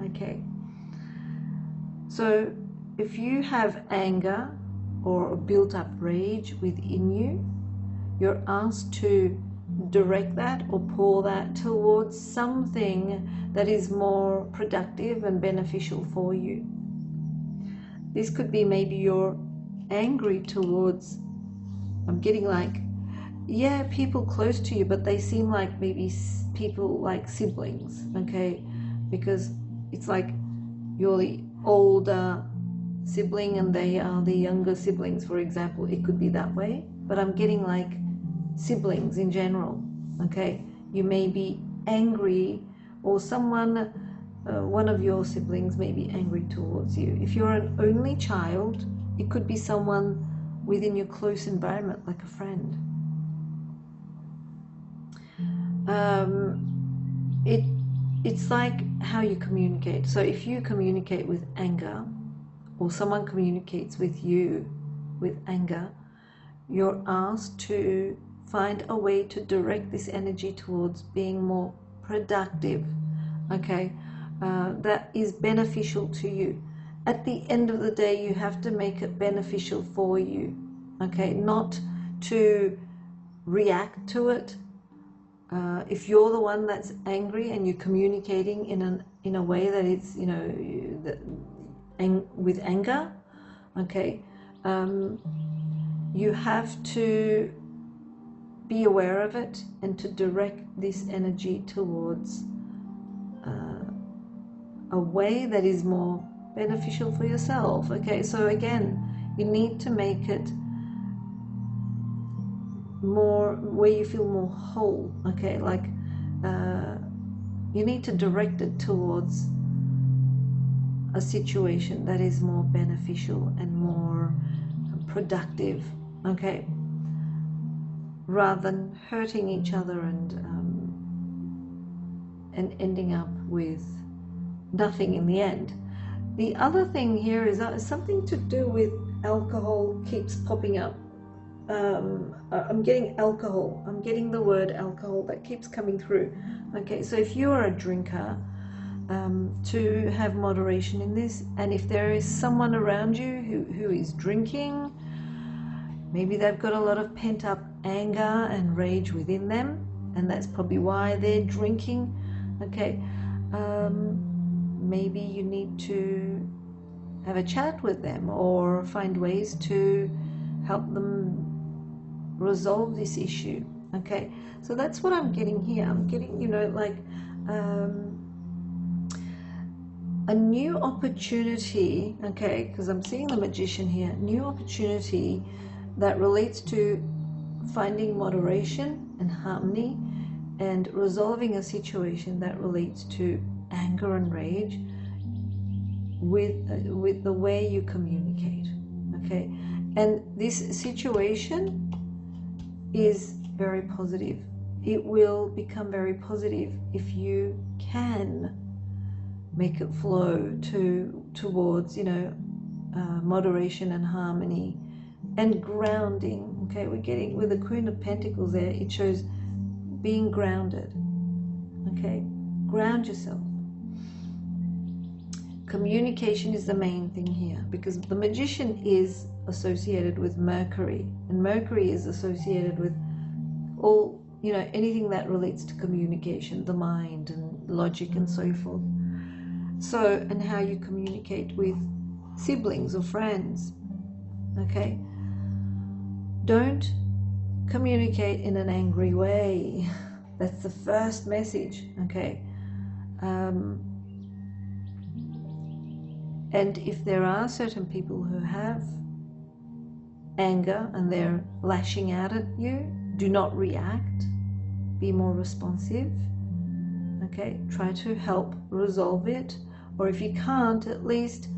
okay? So if you have anger or a built-up rage within you, you're asked to direct that or pour that towards something that is more productive and beneficial for you. This could be maybe you're angry towards, I'm getting like, yeah, people close to you, but they seem like maybe people like siblings, okay? Because it's like you're the older sibling and they are the younger siblings, for example. It could be that way, but I'm getting like siblings in general, okay? You may be angry, or someone, one of your siblings may be angry towards you. If you're an only child, it could be someone within your close environment, like a friend. It's like how you communicate. So if you communicate with anger, or someone communicates with you with anger, you're asked to find a way to direct this energy towards being more productive, okay? That is beneficial to you. At the end of the day, you have to make it beneficial for you, okay? Not to react to it. If you're the one that's angry and you're communicating in a way that it's, you know, with anger, okay, you have to be aware of it and to direct this energy towards a way that is more beneficial for yourself, okay? So again, you need to make it more where you feel more whole, okay? Like you need to direct it towards a situation that is more beneficial and more productive, okay? Rather than hurting each other and ending up with nothing in the end. The other thing here is something to do with alcohol keeps popping up. I'm getting alcohol. I'm getting the word alcohol that keeps coming through. Okay, so if you are a drinker, to have moderation in this, and if there is someone around you who is drinking, maybe they've got a lot of pent-up anger and rage within them, and that's probably why they're drinking, okay? Maybe you need to have a chat with them or find ways to help them resolve this issue, okay? So that's what I'm getting here. I'm getting, you know, like a new opportunity, okay, because I'm seeing the Magician here, new opportunity that relates to finding moderation and harmony and resolving a situation that relates to anger and rage with the way you communicate, okay? And this situation is very positive. It will become very positive if you can make it flow towards, you know, moderation and harmony and grounding, okay? We're getting, with the Queen of Pentacles there, it shows being grounded, okay? Ground yourself. Communication is the main thing here, because the Magician is associated with Mercury, and Mercury is associated with all, you know, anything that relates to communication, the mind and logic and so forth. So, and how you communicate with siblings or friends, okay? Don't communicate in an angry way. That's the first message, okay? And if there are certain people who have anger and they're lashing out at you, do not react. Be more responsive, okay? Try to help resolve it. Or if you can't, at least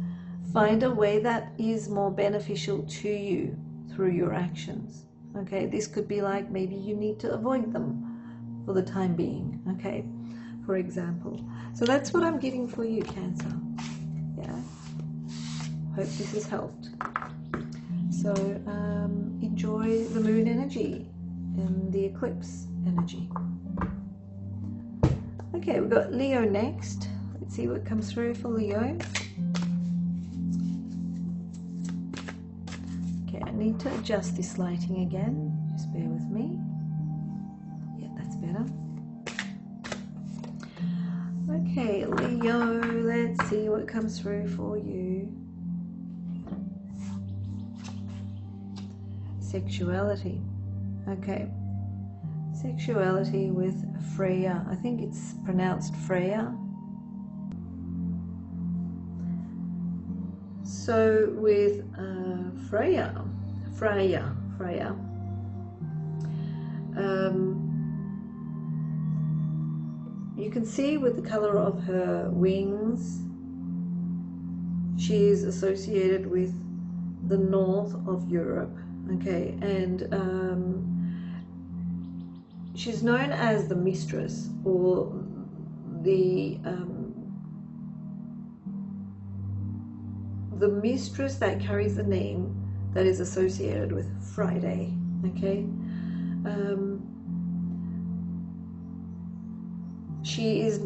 find a way that is more beneficial to you, through your actions. Okay, this could be like maybe you need to avoid them for the time being, okay, for example. So that's what I'm getting for you, Cancer. Yeah, hope this has helped. So enjoy the moon energy and the eclipse energy. Okay, we've got Leo next. Let's see what comes through for Leo. Okay, I need to adjust this lighting again. Just bear with me. Yeah, that's better. Okay, Leo, let's see what comes through for you. Sexuality. Okay. Sexuality with Freya. I think it's pronounced Freya. So with Freya, you can see with the color of her wings, she is associated with the north of Europe. Okay, and she's known as the mistress, or the mistress that carries the name that is associated with Friday. Okay, she's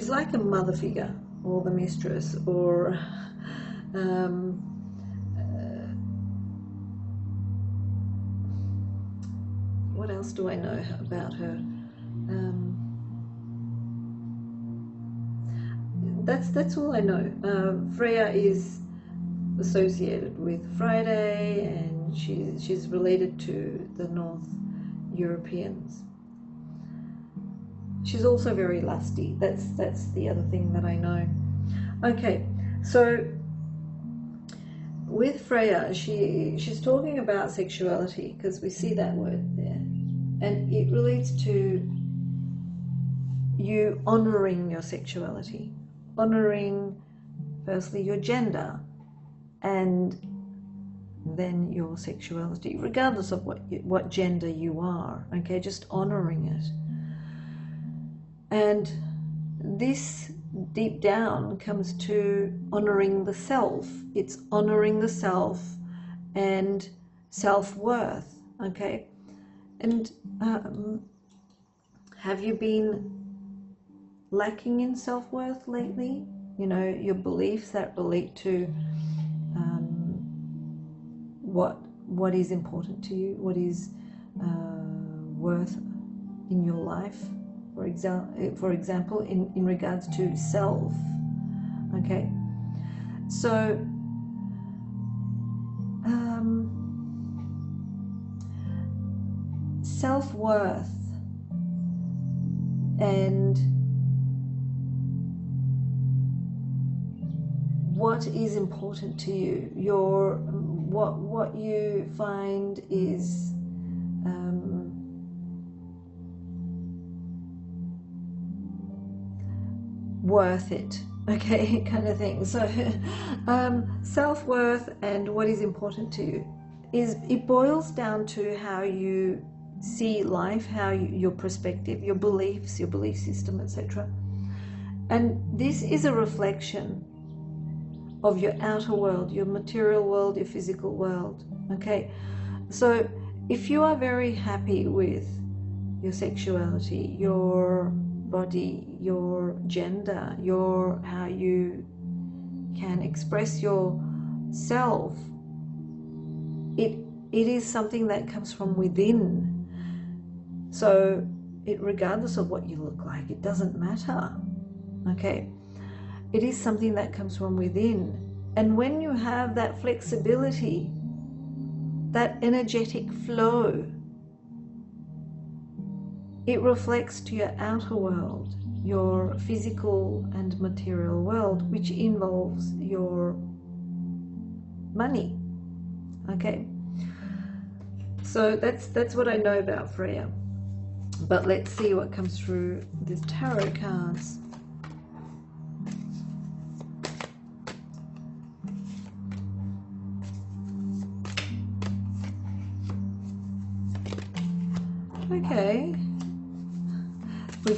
like a mother figure, or the mistress, or what else do I know about her? That's all I know. Freya is associated with Friday, and she's related to the North Europeans. She's also very lusty. That's the other thing that I know. Okay, so with Freya, she's talking about sexuality, because we see that word there, and it relates to you honoring your sexuality, honoring firstly your gender, and then your sexuality, regardless of what gender you are. Okay, just honoring it. And this deep down comes to honoring the self. It's honoring the self and self-worth. Okay, and have you been lacking in self-worth lately? You know, your beliefs that relate to what is important to you, what is worth in your life, for example, in regards to self. Okay, so self-worth and what is important to you, what you find is worth it, okay, kind of thing. So self-worth and what is important to you it boils down to how you see life, how your perspective, your beliefs, your belief system, etc. And this is a reflection of your outer world, your material world, your physical world. Okay, so if you are very happy with your sexuality, your body, your gender, how you can express yourself, it is something that comes from within. So regardless of what you look like, it doesn't matter. Okay, it is something that comes from within. And when you have that flexibility, that energetic flow, it reflects to your outer world, your physical and material world, which involves your money. Okay, so that's what I know about Freya. But let's see what comes through the tarot cards.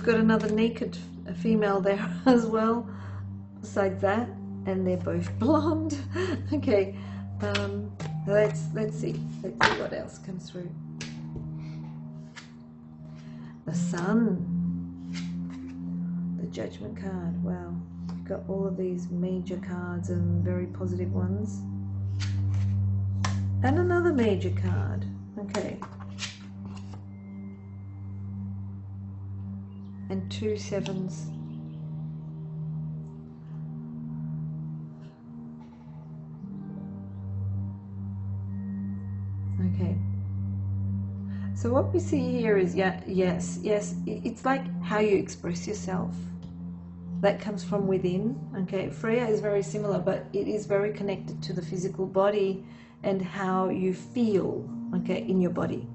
got another naked female there as well, besides that, and they're both blonde. Okay, let's see what else comes through. The Sun, the Judgment card. Wow, we've got all of these major cards and very positive ones, and another major card. Okay, and 2 sevens. Okay, so what we see here is, yes, it's like how you express yourself. That comes from within. Okay, Freya is very similar, but it is very connected to the physical body and how you feel, okay, in your body.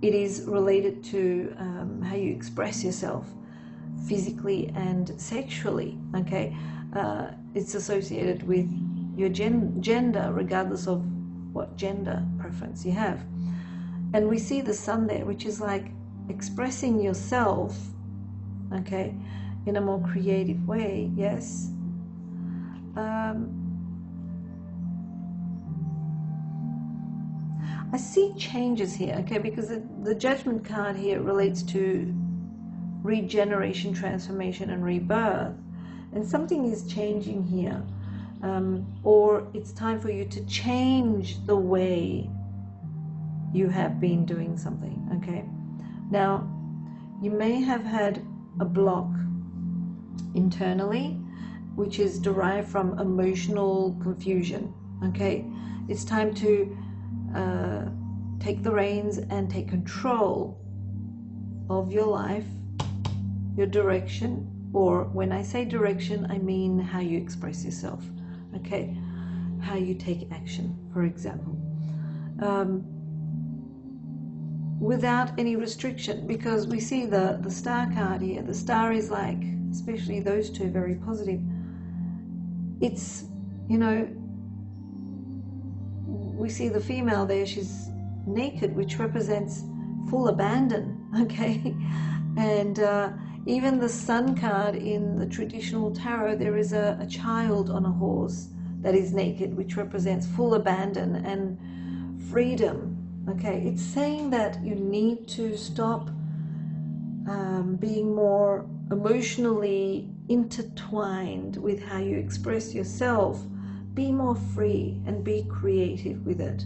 It is related to how you express yourself physically and sexually, okay? It's associated with your gender, regardless of what gender preference you have. And we see the Sun there, which is like expressing yourself, okay, in a more creative way. Yes. I see changes here, okay, because the Judgment card here relates to regeneration, transformation, and rebirth, and something is changing here, or it's time for you to change the way you have been doing something. Okay, now you may have had a block internally, which is derived from emotional confusion. Okay, it's time to take the reins and take control of your life, your direction, or when I say direction, I mean how you express yourself, okay, how you take action, for example, without any restriction, because we see the Star card here. The Star is like, especially those two, very positive. It's, you know, we see the female there, she's naked, which represents full abandon, okay? And even the Sun card in the traditional tarot, there is a child on a horse that is naked, which represents full abandon and freedom, okay? It's saying that you need to stop being more emotionally intertwined with how you express yourself. Be more free and be creative with it,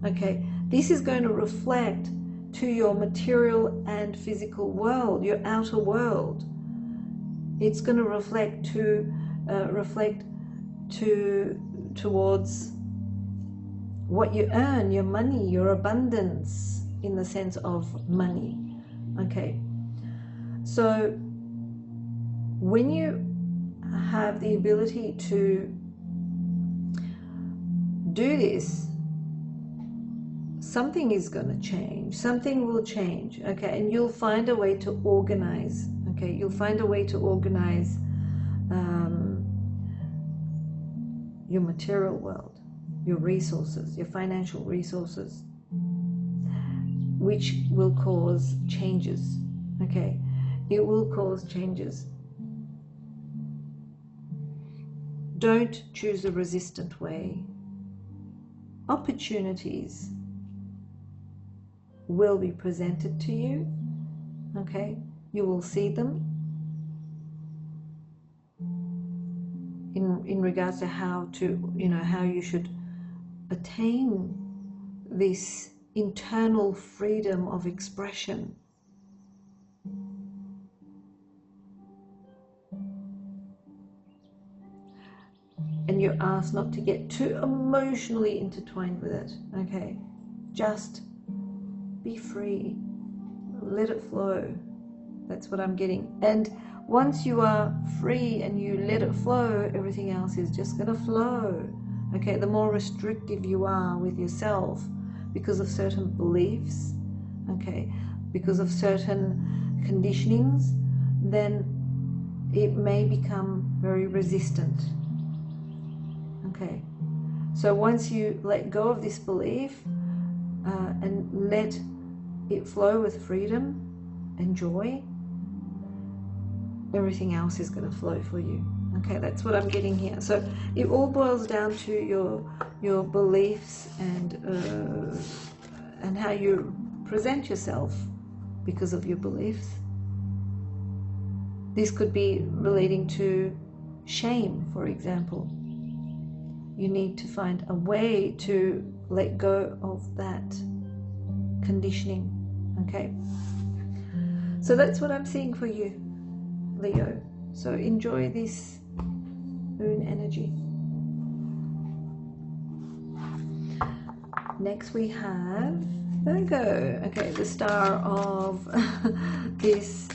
okay? This is going to reflect to your material and physical world, your outer world. It's going to reflect towards what you earn, your money, your abundance, in the sense of money. Okay, so when you have the ability to do this, something is going to change. Something will change, okay? And you'll find a way to organize, okay? You'll find a way to organize your material world, your resources, your financial resources, which will cause changes, okay? It will cause changes. Don't choose a resistant way. Opportunities will be presented to you, okay? You will see them in regards to how to, you know, how you should attain this internal freedom of expression. And you're asked not to get too emotionally intertwined with it, okay? Just be free, let it flow. That's what I'm getting. And once you are free and you let it flow, everything else is just going to flow, okay? The more restrictive you are with yourself because of certain beliefs, okay, because of certain conditionings, then it may become very resistant, okay? So once you let go of this belief and let it flow with freedom and joy, everything else is going to flow for you. Okay, that's what I'm getting here. So it all boils down to your beliefs and how you present yourself because of your beliefs. This could be relating to shame, for example. You need to find a way to let go of that conditioning. Okay, so that's what I'm seeing for you, Leo. So enjoy this moon energy. Next we have Virgo. Okay, the star of this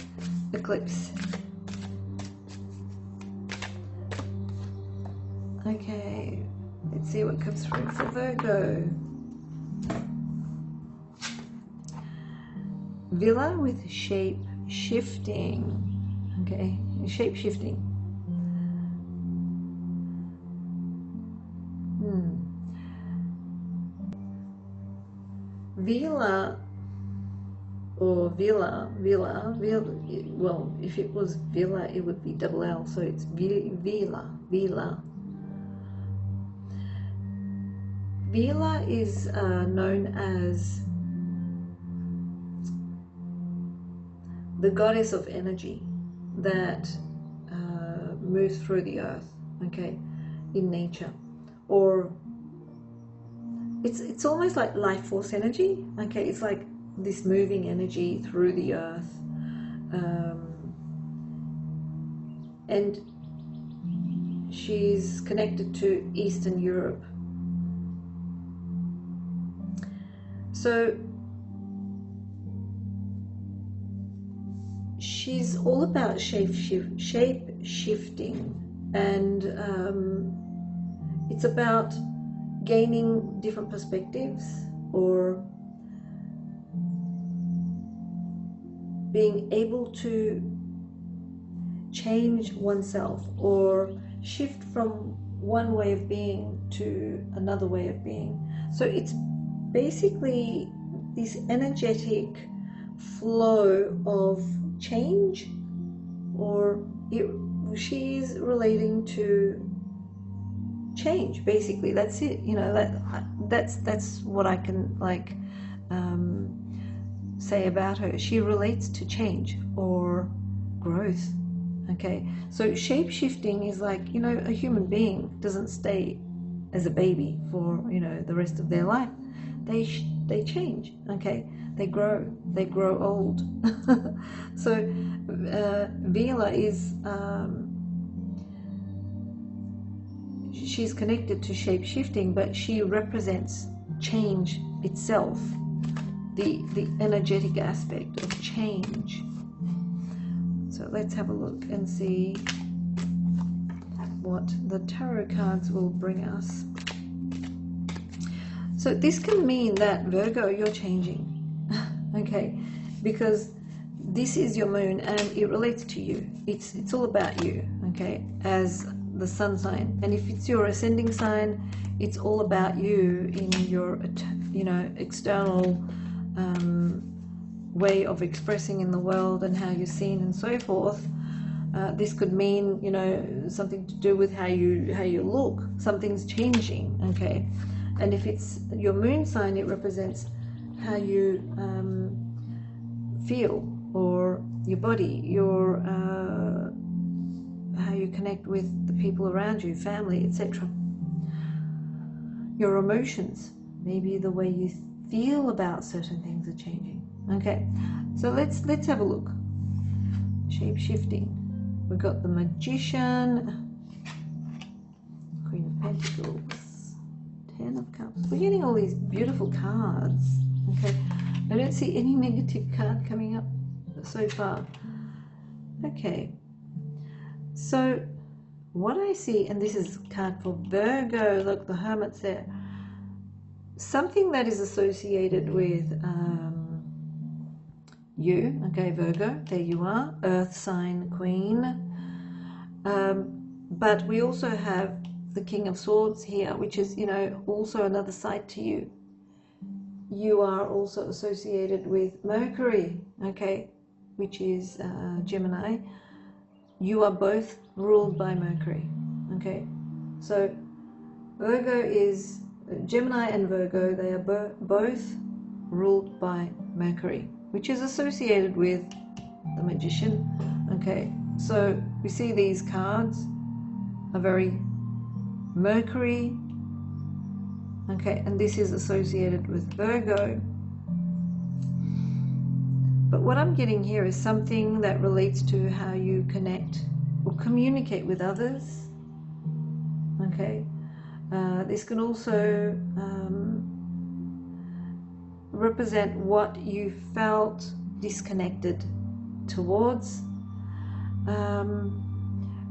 eclipse. Okay, let's see what comes through for Virgo. Villa with shape shifting. Okay, shape shifting. Villa or villa, well, if it was villa, it would be double L, so it's villa. Villa is known as the goddess of energy that moves through the earth, okay, in nature. Or it's almost like life force energy, okay, it's like this moving energy through the earth. And she's connected to Eastern Europe. So she's all about shape shifting, and it's about gaining different perspectives or being able to change oneself or shift from one way of being to another way of being. So it's basically this energetic flow of change, or she's relating to change, basically. That's it, you know, that's what I can like say about her. She relates to change or growth. Okay, so shape-shifting is like, you know, a human being doesn't stay as a baby for, you know, the rest of their life. They change, okay, they grow old. So Vila is she's connected to shape-shifting, but she represents change itself, the energetic aspect of change. So let's have a look and see what the tarot cards will bring us. So this can mean that, Virgo, you're changing, okay, because this is your moon and it relates to you. It's all about you, okay, as the sun sign. And if it's your ascending sign, it's all about you in your, you know, external way of expressing in the world and how you're seen and so forth. This could mean, you know, something to do with how you look. Something's changing, okay. And if it's your moon sign, it represents how you feel, or your body, your how you connect with the people around you, family, etc. Your emotions, maybe the way you feel about certain things are changing. Okay, so let's have a look. Shape shifting. We've got the Magician, Queen of Pentacles, Ten of Cups. We're getting all these beautiful cards. Okay, I don't see any negative card coming up so far. Okay, so what I see, and this is a card for Virgo, look, the Hermit's there. Something that is associated with you, okay, Virgo, there you are, Earth sign Queen. But we also have the King of Swords here, which is, you know, also another side to you. You are also associated with Mercury, okay, which is Gemini. you are both ruled by Mercury. Okay, so Virgo is Gemini and Virgo, they are both ruled by Mercury, which is associated with the Magician. Okay, so we see these cards are very Mercury. Okay, and this is associated with Virgo. But what I'm getting here is something that relates to how you connect or communicate with others. Okay, this can also represent what you felt disconnected towards.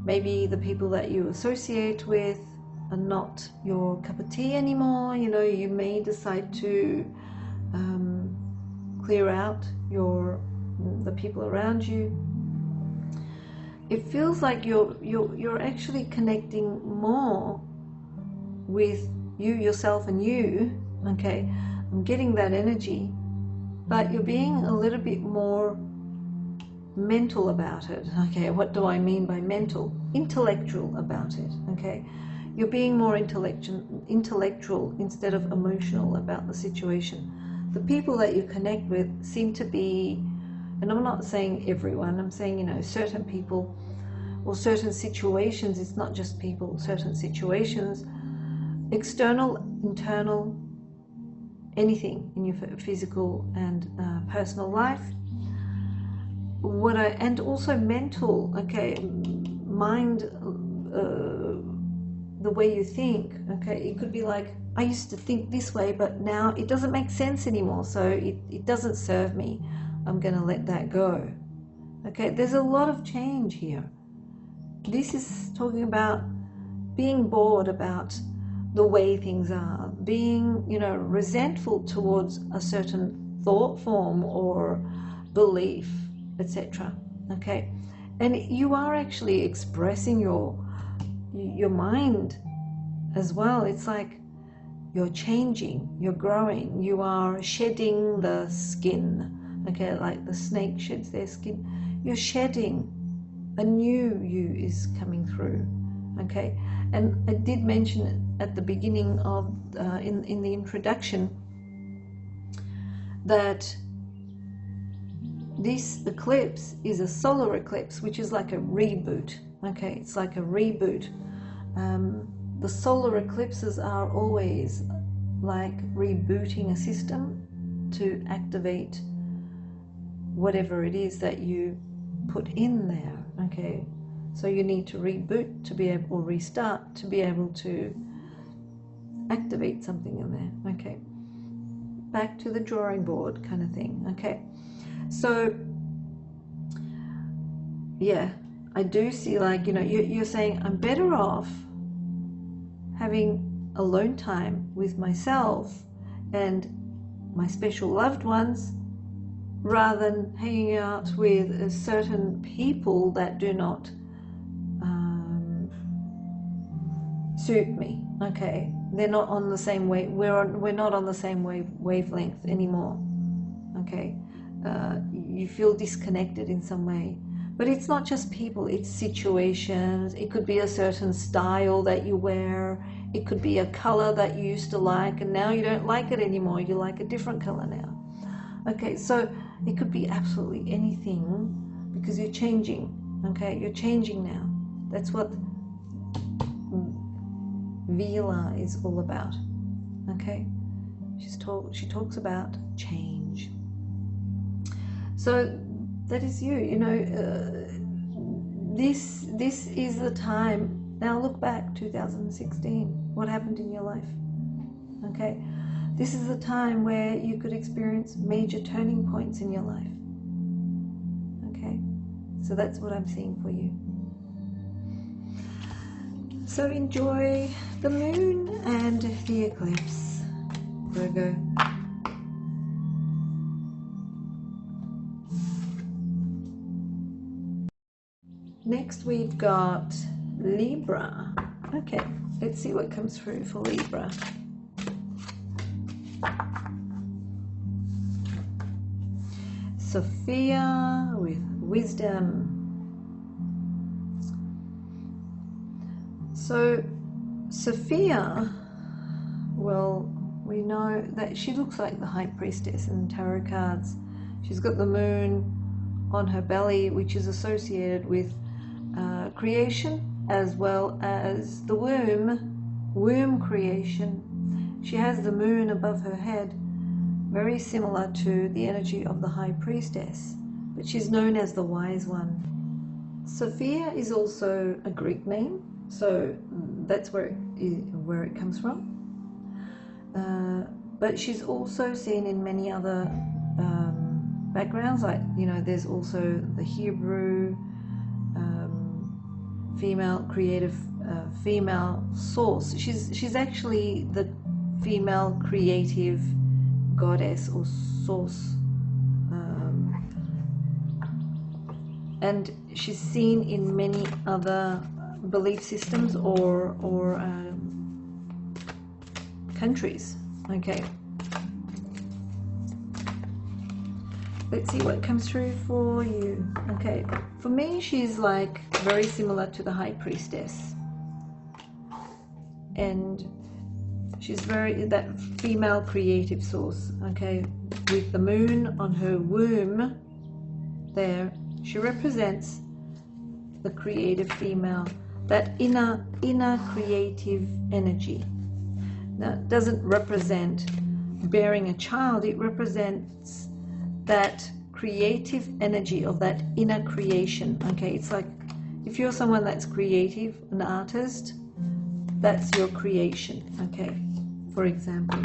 Maybe the people that you associate with are not your cup of tea anymore. You know, you may decide to clear out the people around you. It feels like you're actually connecting more with yourself and you. Okay, I'm getting that energy, but you're being a little bit more mental about it. Okay, what do I mean by mental? Intellectual about it. Okay, you're being more intellectual instead of emotional about the situation. The people that you connect with seem to be, and I'm not saying everyone, I'm saying, you know, certain people or certain situations. It's not just people, certain situations, external, internal, anything in your physical and personal life. And also mental, okay, mind, the way you think. Okay, it could be like, I used to think this way, but now it doesn't make sense anymore, so it doesn't serve me. I'm going to let that go. Okay, there's a lot of change here. This is talking about being bored about the way things are, being, you know, resentful towards a certain thought form or belief, etc. Okay, and you are actually expressing your mind as well. It's like you're changing, you're growing, you are shedding the skin. Okay, like the snake sheds their skin. You're shedding. A new you is coming through. Okay, and I did mention it at the beginning of in the introduction that this eclipse is a solar eclipse, which is like a reboot. Okay, it's like a reboot. The solar eclipses are always like rebooting a system to activate whatever it is that you put in there. Okay, so you need to reboot to be able, or restart to be able to activate something in there. Okay, back to the drawing board kind of thing. Okay, so yeah, I do see, like, you know, you're saying I'm better off having alone time with myself and my special loved ones rather than hanging out with certain people that do not suit me. Okay, they're not on the same way. We're not on the same wavelength anymore. Okay, you feel disconnected in some way. But it's not just people, it's situations. It could be a certain style that you wear. It could be a color that you used to like and now you don't like it anymore. You like a different color now. Okay, so it could be absolutely anything because you're changing. Okay, you're changing now. That's what Vila is all about. Okay, she talks about change. So that is you. You know, this is the time. Now look back, 2016. What happened in your life? Okay, this is the time where you could experience major turning points in your life. Okay, so that's what I'm seeing for you. So enjoy the moon and the eclipse, Virgo. Next we've got Libra. Okay, let's see what comes through for Libra. Sophia with wisdom. So Sophia, well, we know that she looks like the High Priestess in tarot cards. She's got the moon on her belly, which is associated with creation, as well as the womb creation. She has the moon above her head, very similar to the energy of the High Priestess, but she's known as the Wise One. Sophia is also a Greek name, so that's where it comes from. But she's also seen in many other backgrounds, like, you know, there's also the Hebrew female creative female source. She's actually the female creative goddess or source, and she's seen in many other belief systems or countries. Okay, let's see what comes through for you. Okay, for me, she's like very similar to the High Priestess, and she's very that female creative source. Okay, with the moon on her womb there, she represents the creative female, that inner creative energy. Now, it doesn't represent bearing a child, it represents that creative energy of that inner creation. Okay, it's like if you're someone that's creative, an artist, that's your creation. Okay, for example.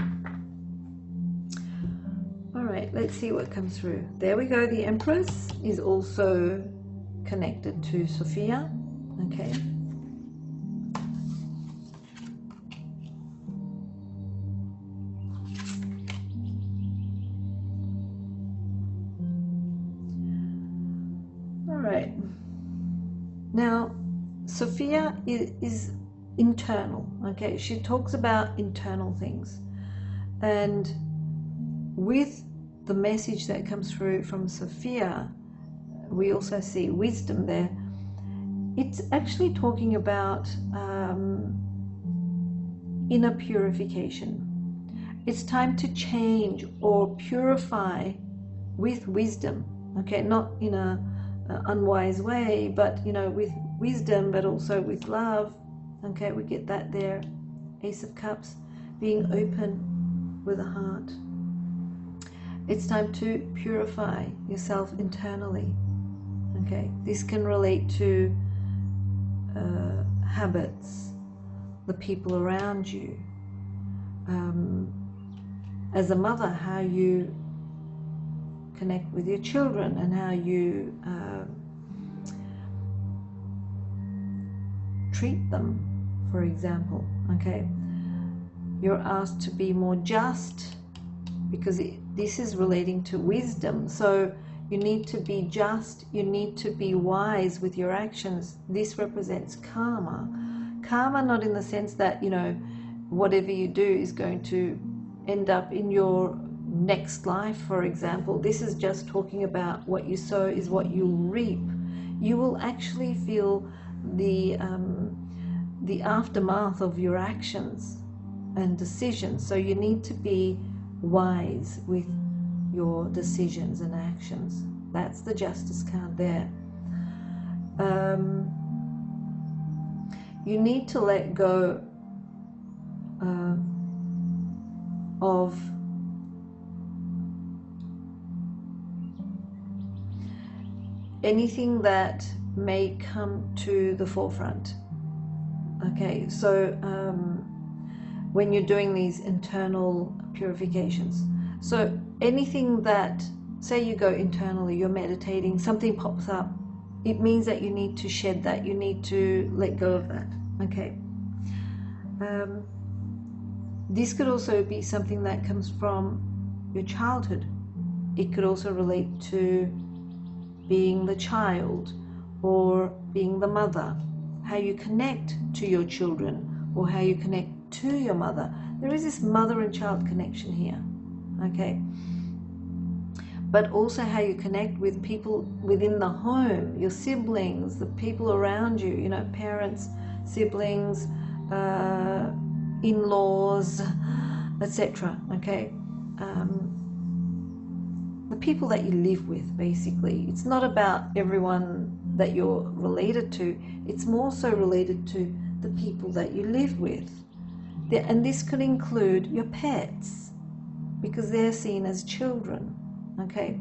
All right, let's see what comes through. There we go. The Empress is also connected to Sophia. Okay. Now, Sophia is internal, okay? She talks about internal things. And with the message that comes through from Sophia, we also see wisdom there. It's actually talking about inner purification. It's time to change or purify with wisdom, okay? Not in a unwise way, but, you know, with wisdom, but also with love. Okay, we get that there. Ace of Cups, being open with a heart. It's time to purify yourself internally. Okay, this can relate to habits, the people around you. As a mother, how you connect with your children and how you treat them, for example. Okay, you're asked to be more just, because this is relating to wisdom. So you need to be just, you need to be wise with your actions. This represents karma. Karma, not in the sense that, you know, whatever you do is going to end up in your next life, for example. This is just talking about what you sow is what you reap. You will actually feel the aftermath of your actions and decisions. So you need to be wise with your decisions and actions. That's the Justice card there. You need to let go of anything that may come to the forefront. Okay, so when you're doing these internal purifications, so anything that, say you go internally, you're meditating, something pops up, it means that you need to shed that, you need to let go of that. Okay, this could also be something that comes from your childhood. It could also relate to being the child or being the mother, how you connect to your children or how you connect to your mother. There is this mother and child connection here, okay? But also how you connect with people within the home, your siblings, the people around you, you know, parents, siblings, in-laws, etc. Okay, the people that you live with, basically. It's not about everyone that you're related to, it's more so related to the people that you live with. And this could include your pets, because they're seen as children. Okay,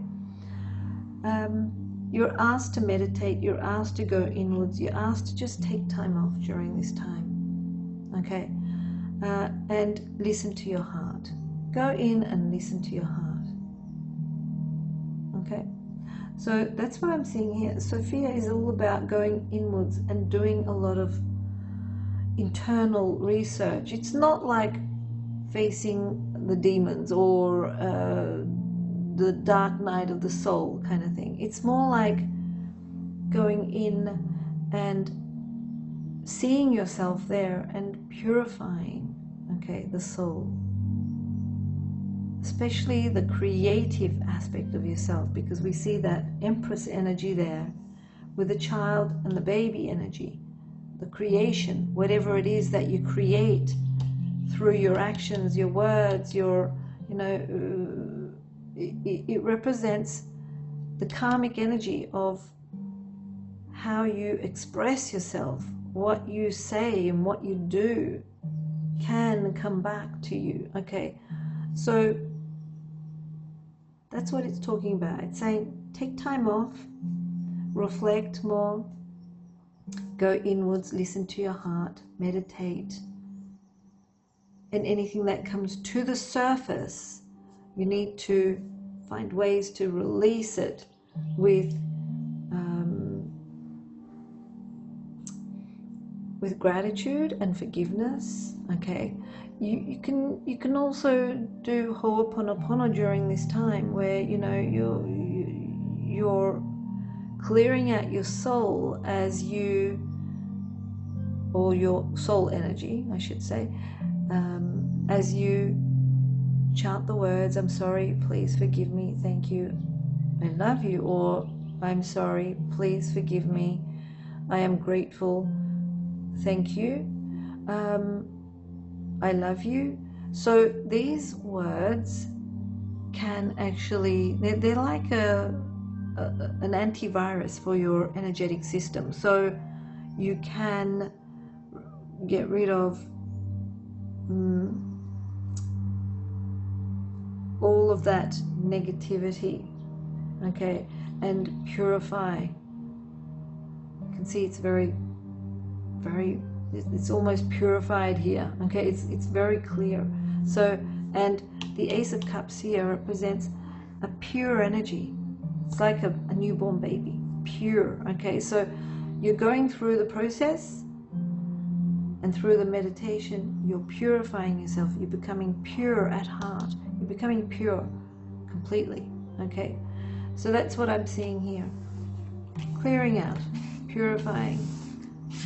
you're asked to meditate, you're asked to go inwards, you're asked to just take time off during this time. Okay, and listen to your heart. Go in and listen to your heart. Okay, so that's what I'm seeing here. Sophia is all about going inwards and doing a lot of internal research. It's not like facing the demons or the dark night of the soul kind of thing. It's more like going in and seeing yourself there and purifying, okay, the soul, especially the creative aspect of yourself, because we see that Empress energy there with the child and the baby energy, the creation, whatever it is that you create through your actions, your words, your, you know, it represents the karmic energy of how you express yourself. What you say and what you do can come back to you. Okay, so that's what it's talking about. It's saying take time off, reflect more, go inwards, listen to your heart, meditate, and anything that comes to the surface, you need to find ways to release it with gratitude and forgiveness. Okay, you can also do Ho'oponopono during this time, where you know you're clearing out your soul as you, or your soul energy, I should say, as you chant the words, I'm sorry, please forgive me, thank you, I love you, or I'm sorry, please forgive me, I am grateful, thank you, I love you. So these words can actually, they're like an antivirus for your energetic system. So you can get rid of all of that negativity, okay, and purify. You can see it's very, it's almost purified here. Okay, it's very clear. So, and the Ace of Cups here represents a pure energy. It's like a newborn baby, pure. Okay, so you're going through the process, and through the meditation, you're purifying yourself. You're becoming pure at heart. You're becoming pure completely. Okay, so that's what I'm seeing here. Clearing out, purifying.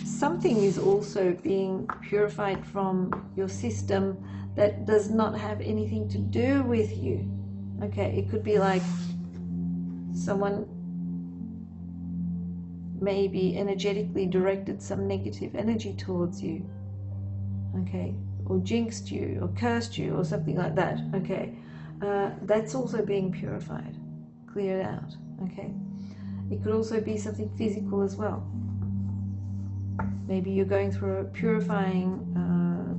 Something is also being purified from your system that does not have anything to do with you. Okay, it could be like someone maybe energetically directed some negative energy towards you, okay, or jinxed you or cursed you or something like that. Okay, that's also being purified, cleared out. Okay, it could also be something physical as well. Maybe you're going through a purifying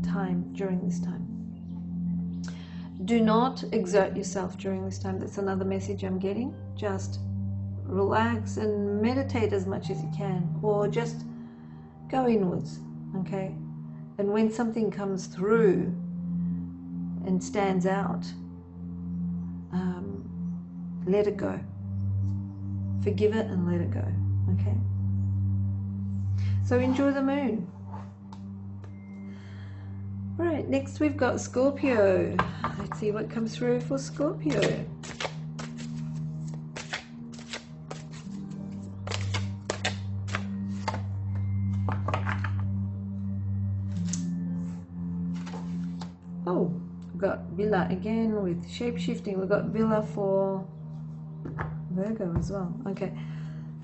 time during this time. Do not exert yourself during this time. That's another message I'm getting. Just relax and meditate as much as you can, or just go inwards. Okay, and when something comes through and stands out, let it go. Forgive it and let it go. Okay, so enjoy the moon. Right, next we've got Scorpio. Let's see what comes through for Scorpio. Oh, we've got Villa again with shape-shifting. We've got Villa for Virgo as well. Okay,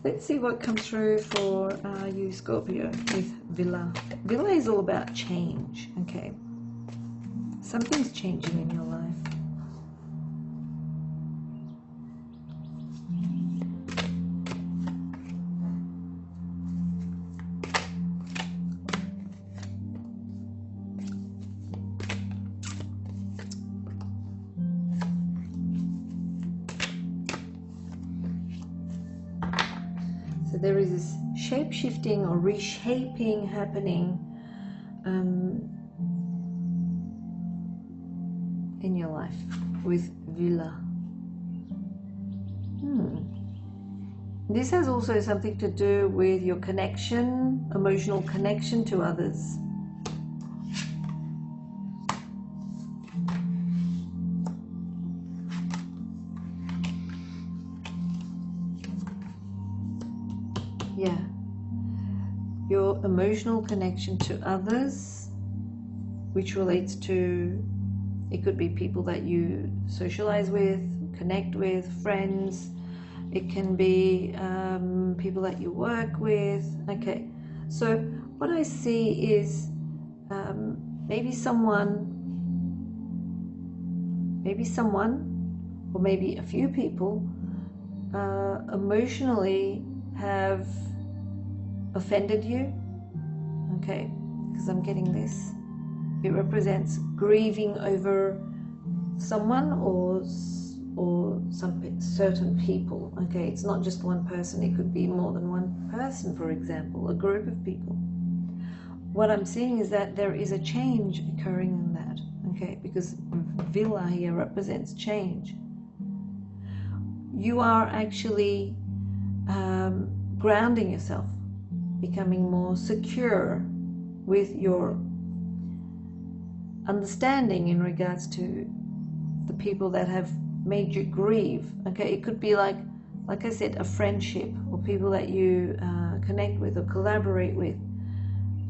let's see what comes through for you, Scorpio, with Villa. Villa is all about change, okay? Something's changing in your life. So there is this shape-shifting or reshaping happening in your life with Villa. This has also something to do with your connection, emotional connection to others. Yeah, your emotional connection to others, which relates to, it could be people that you socialize with, connect with, friends. It can be people that you work with. Okay, so what I see is maybe someone, or maybe a few people emotionally have offended you, okay, because I'm getting this. It represents grieving over someone or some certain people, okay? It's not just one person, it could be more than one person, for example, a group of people. What I'm seeing is that there is a change occurring in that, okay, because Villa here represents change. You are actually grounding yourself, becoming more secure with your understanding in regards to the people that have made you grieve. Okay, it could be like I said, a friendship, or people that you connect with or collaborate with.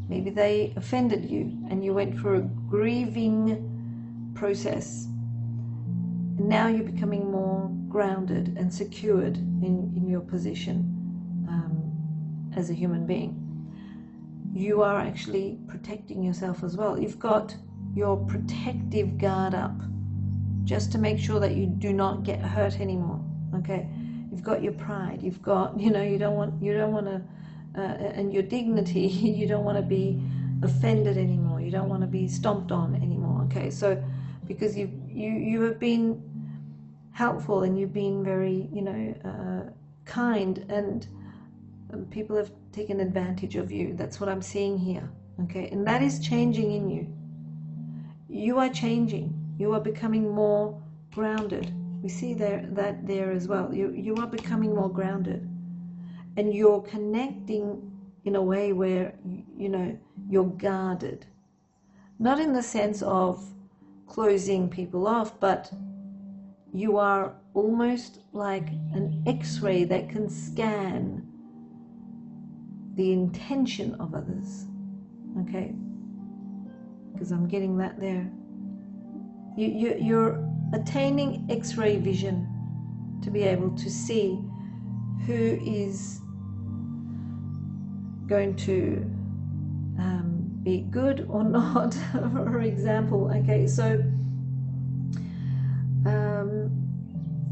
Maybe they offended you and you went through a grieving process, and now you're becoming more grounded and secured in your position as a human being. You are actually protecting yourself as well. You've got your protective guard up just to make sure that you do not get hurt anymore. Okay, you've got your pride, you've got, you don't want to and your dignity. You don't want to be offended anymore, you don't want to be stomped on anymore. Okay, so because you have been helpful and you've been very kind, and people have taken advantage of you. That's what I'm seeing here. Okay, and that is changing in you. You are changing. You are becoming more grounded. We see that there as well. You are becoming more grounded, and you're connecting in a way where you're guarded. Not in the sense of closing people off, but you are almost like an X-ray that can scan the intention of others. Okay, because I'm getting that there. You're attaining X-ray vision to be able to see who is going to be good or not, for example. Okay, so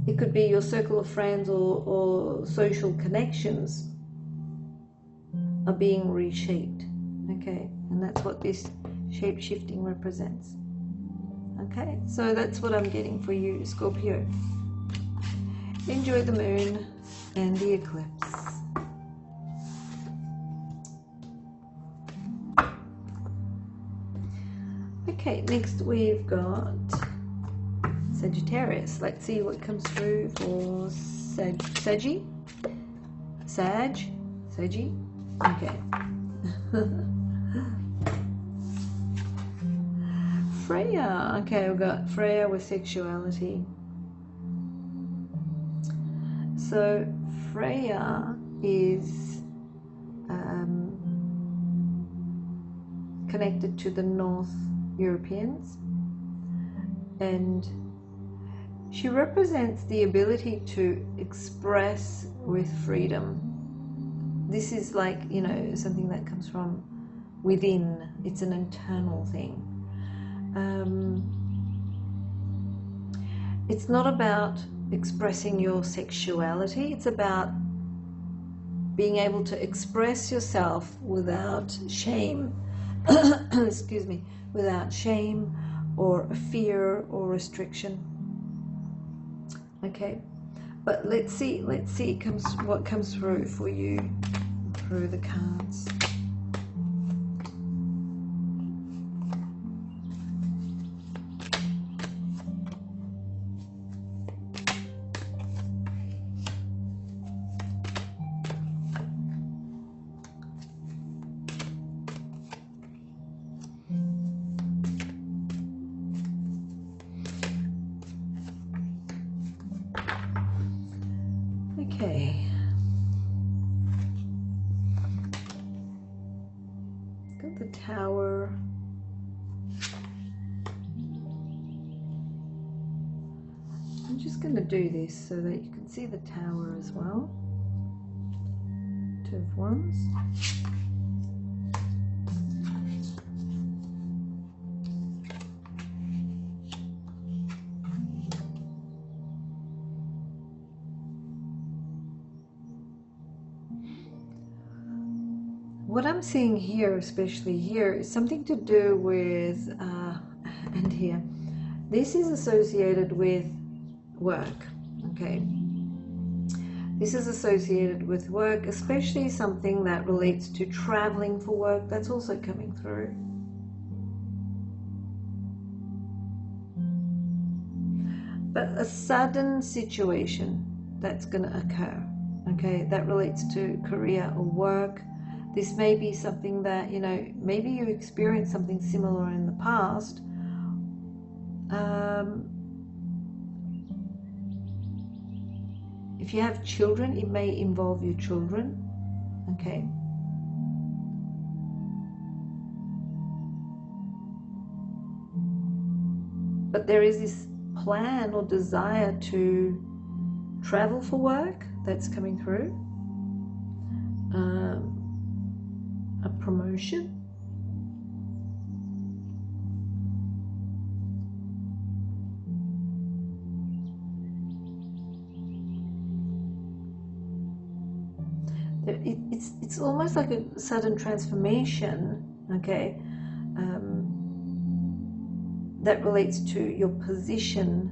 it could be your circle of friends or social connections are being reshaped. Okay, and that's what this shape-shifting represents. Okay, so that's what I'm getting for you, Scorpio. Enjoy the moon and the eclipse. Okay, next we've got Sagittarius. Let's see what comes through for Saggy. Okay. Freya. Okay, we've got Freya with sexuality. So Freya is connected to the North Europeans, and she represents the ability to express with freedom. This is like, something that comes from within. It's an internal thing. It's not about expressing your sexuality. It's about being able to express yourself without shame. Excuse me, without shame or fear or restriction. Okay, but let's see what comes through for you through the cards. Okay. Got the Tower. I'm just going to do this so that you can see the Tower as well. Two of Wands. What I'm seeing here, especially here, is something to do with, and here, this is associated with work, okay? This is associated with work, especially something that relates to traveling for work. That's also coming through. But a sudden situation that's going to occur, okay? That relates to career or work. This may be something that, you know, maybe you experienced something similar in the past. If you have children, it may involve your children, okay? But there is this plan or desire to travel for work that's coming through. A promotion. It's almost like a sudden transformation, okay, that relates to your position,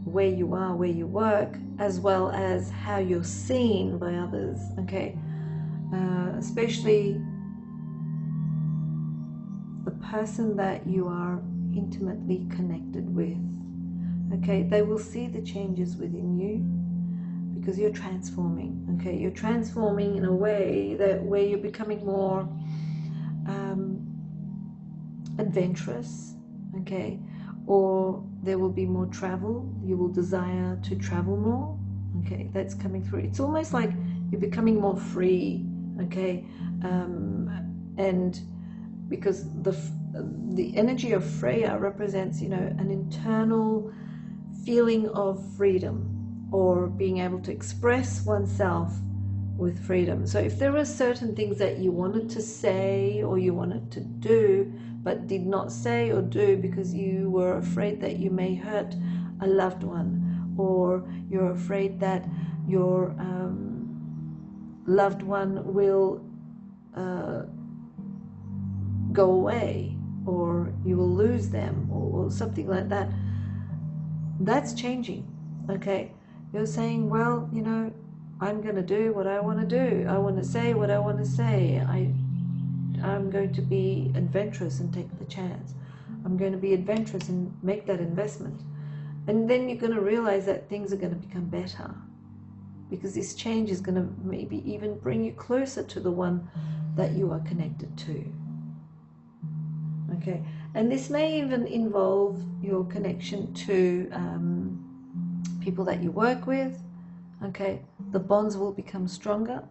where you are, where you work, as well as how you're seen by others, okay. Especially the person that you are intimately connected with, okay, they will see the changes within you because you're transforming, okay, you're transforming in a way that where you're becoming more adventurous, okay, or there will be more travel, you will desire to travel more, okay, that's coming through. It's almost like you're becoming more free, okay, and because the energy of Freya represents, you know, an internal feeling of freedom or being able to express oneself with freedom. So if there were certain things that you wanted to say or you wanted to do but did not say or do because you were afraid that you may hurt a loved one, or you're afraid that your loved one will go away, or you will lose them, or something like that, that's changing, okay? You're saying, well, you know, I'm going to do what I want to do. I want to say what I want to say. I'm going to be adventurous and take the chance. I'm going to be adventurous and make that investment. And then you're going to realize that things are going to become better, because this change is going to maybe even bring you closer to the one that you are connected to. Okay, and this may even involve your connection to people that you work with. Okay, the bonds will become stronger.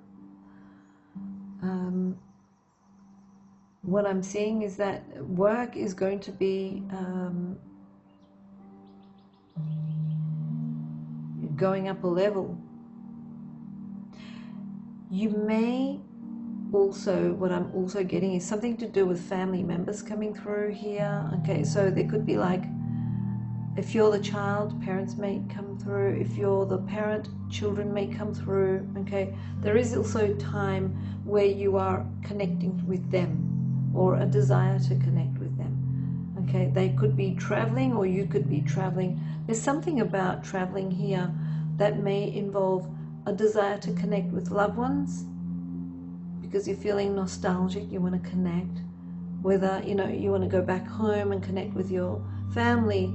What I'm seeing is that work is going to be going up a level. You may also, what I'm also getting is something to do with family members coming through here. Okay, so there could be like, if you're the child, parents may come through. If you're the parent, children may come through. Okay, there is also time where you are connecting with them, or a desire to connect with them. Okay, they could be traveling, or you could be traveling. There's something about traveling here that may involve a desire to connect with loved ones, because you're feeling nostalgic, you want to connect, whether you want to go back home and connect with your family,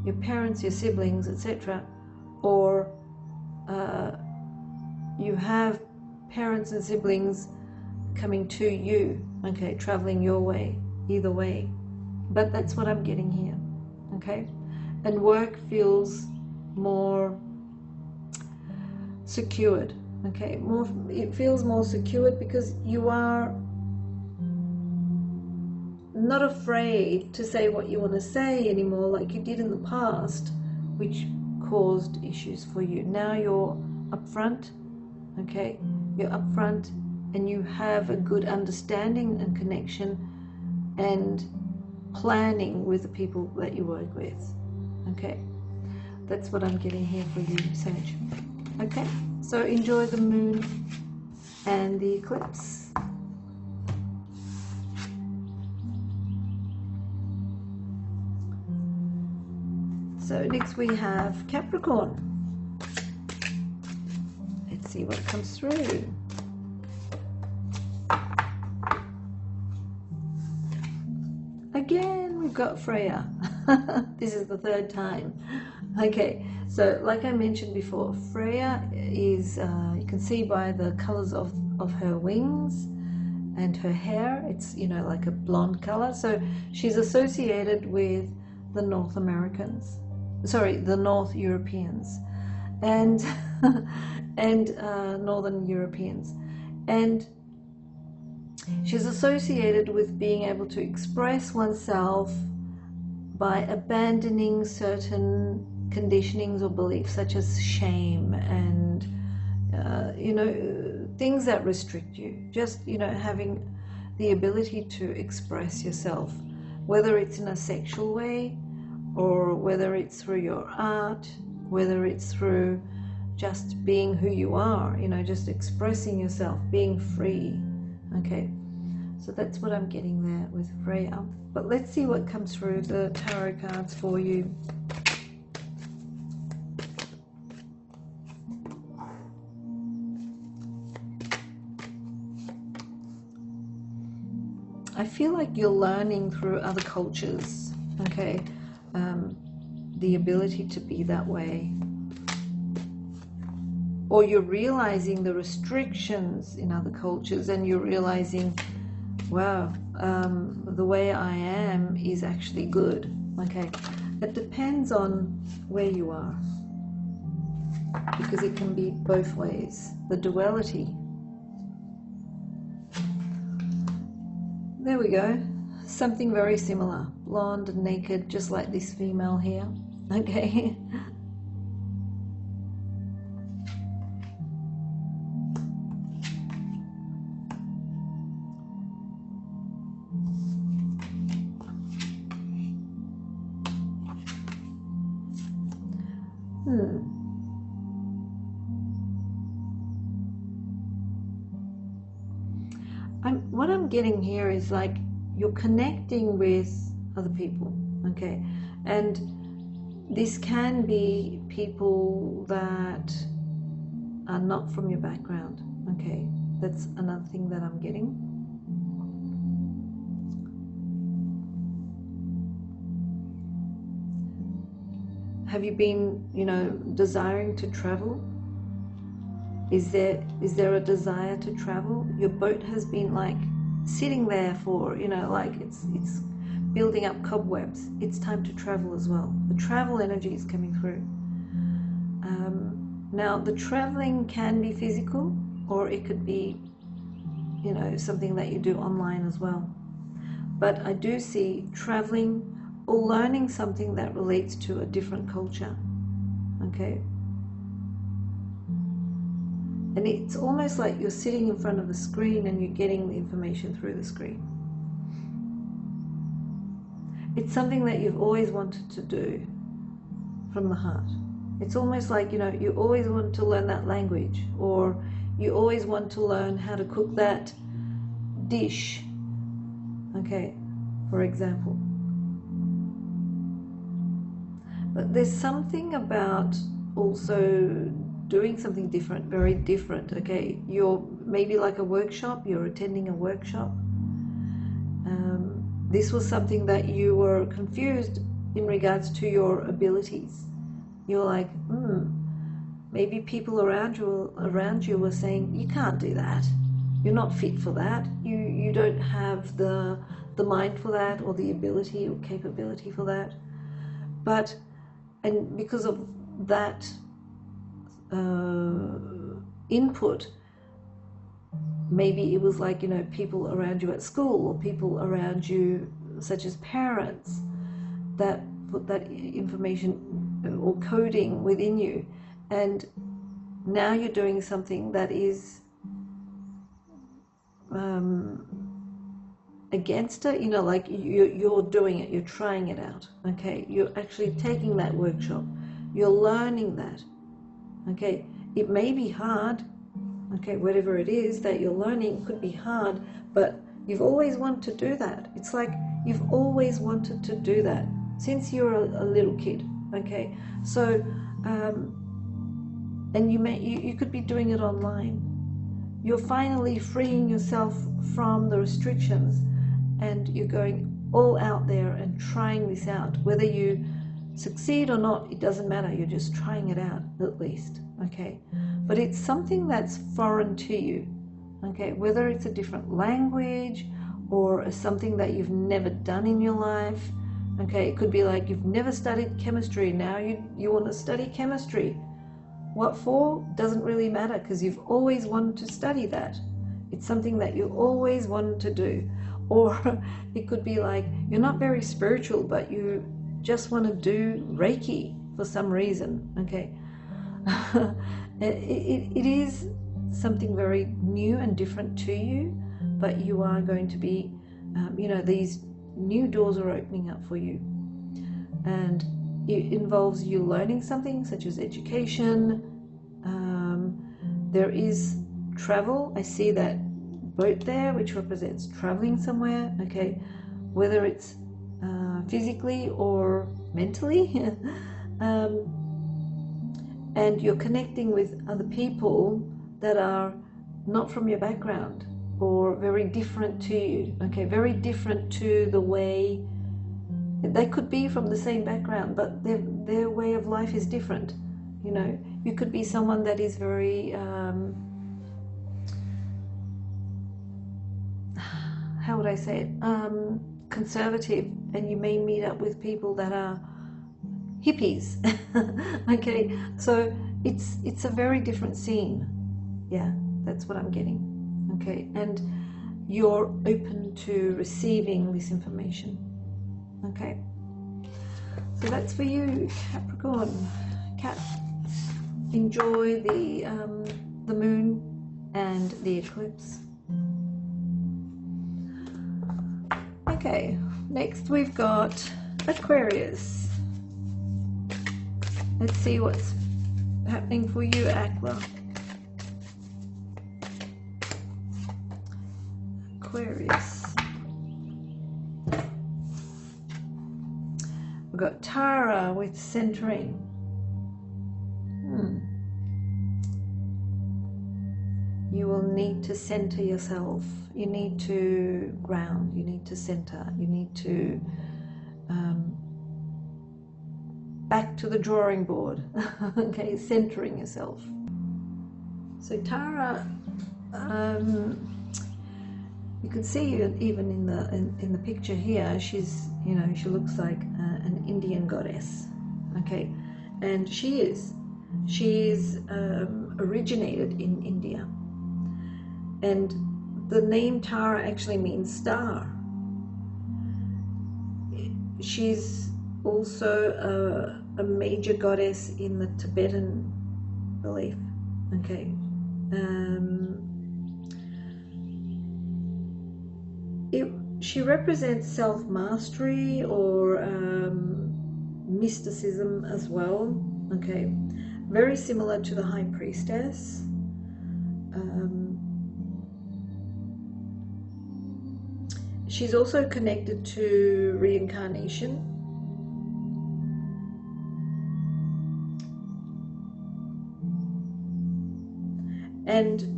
your parents, your siblings, etc., or you have parents and siblings coming to you, okay, traveling your way, either way. But that's what I'm getting here, okay? And work feels more secured, okay? It feels more secured because you are not afraid to say what you want to say anymore like you did in the past, which caused issues for you. Now you're upfront, okay? You're upfront and you have a good understanding and connection and planning with the people that you work with, okay? That's what I'm getting here for you, Sage. Okay, so enjoy the moon and the eclipse. So next we have Capricorn. Let's see what comes through. Again, we've got Freya. This is the third time. Okay, so like I mentioned before, Freya is, you can see by the colors of her wings and her hair, it's, like a blonde color. So she's associated with the North Americans. Sorry, the North Europeans and Northern Europeans, and she's associated with being able to express oneself by abandoning certain conditionings or beliefs such as shame and things that restrict you. Just having the ability to express yourself, whether it's in a sexual way, or whether it's through your art, whether it's through just being who you are, just expressing yourself, being free. Okay, so that's what I'm getting there with Freya. But let's see what comes through the tarot cards for you. I feel like you're learning through other cultures, okay? The ability to be that way, or you're realizing the restrictions in other cultures and you're realizing, wow, the way I am is actually good. Okay, it depends on where you are, because it can be both ways, the duality. There we go, something very similar, blonde and naked, just like this female here. Okay. What I'm getting here is like you're connecting with other people, okay? And this can be people that are not from your background, okay? That's another thing that I'm getting. Have you been, desiring to travel? Is there a desire to travel? Your boat has been like sitting there for, like it's building up cobwebs. It's time to travel as well. The travel energy is coming through. Now the traveling can be physical, or it could be, something that you do online as well. But I do see traveling or learning something that relates to a different culture, okay? And it's almost like you're sitting in front of a screen and you're getting the information through the screen. It's something that you've always wanted to do from the heart. It's almost like, you know, you always want to learn that language, or you always want to learn how to cook that dish, okay, for example. But there's something about also doing something different, very different, okay? You're maybe like a workshop, you're attending a workshop. This was something that you were confused in regards to your abilities. You're like, maybe people around you were saying, you can't do that. You're not fit for that. You don't have the mind for that, or the ability or capability for that. But, and because of that input, maybe it was like, you know, people around you at school, or people around you, such as parents, that put that information or coding within you, and now you're doing something that is against it, you know, like you're doing it, you're trying it out, okay? You're actually taking that workshop, you're learning that, okay? It may be hard, okay, whatever it is that you're learning could be hard, but you've always wanted to do that. It's like you've always wanted to do that since you're a little kid, okay? So, and you could be doing it online. You're finally freeing yourself from the restrictions, and you're going all out there and trying this out. Whether you succeed or not, it doesn't matter. You're just trying it out, at least, okay? But it's something that's foreign to you, okay? Whether it's a different language or something that you've never done in your life, okay? It could be like you've never studied chemistry. Now you want to study chemistry. What for? Doesn't really matter, because you've always wanted to study that. It's something that you always wanted to do. Or it could be like you're not very spiritual, but you just want to do Reiki for some reason, okay? It is something very new and different to you, but you are going to be, you know, these new doors are opening up for you. And it involves you learning something, such as education. There is travel. I see that boat there, which represents traveling somewhere, okay? Whether it's physically or mentally. And you're connecting with other people that are not from your background, or very different to you, okay? Very different to the way, they could be from the same background, but their way of life is different, you know? You could be someone that is very, how would I say it, conservative, and you may meet up with people that are hippies, okay? So it's a very different scene. Yeah, that's what I'm getting, okay? And you're open to receiving this information, okay? So that's for you, Capricorn. Cap, enjoy the moon and the eclipse. Okay, next we've got Aquarius. Let's see what's happening for you, Aqua. Aquarius. We've got Tara with centering. You will need to center yourself. You need to ground. You need to center. You need to back to the drawing board. Okay, centering yourself. So Tara, you can see even in the picture here, she's, you know, she looks like an Indian goddess. Okay, and she's originated in India, and the name Tara actually means star. She's also a major goddess in the Tibetan belief. Okay, She represents self-mastery or mysticism as well. Okay, very similar to the High Priestess. She's also connected to reincarnation. And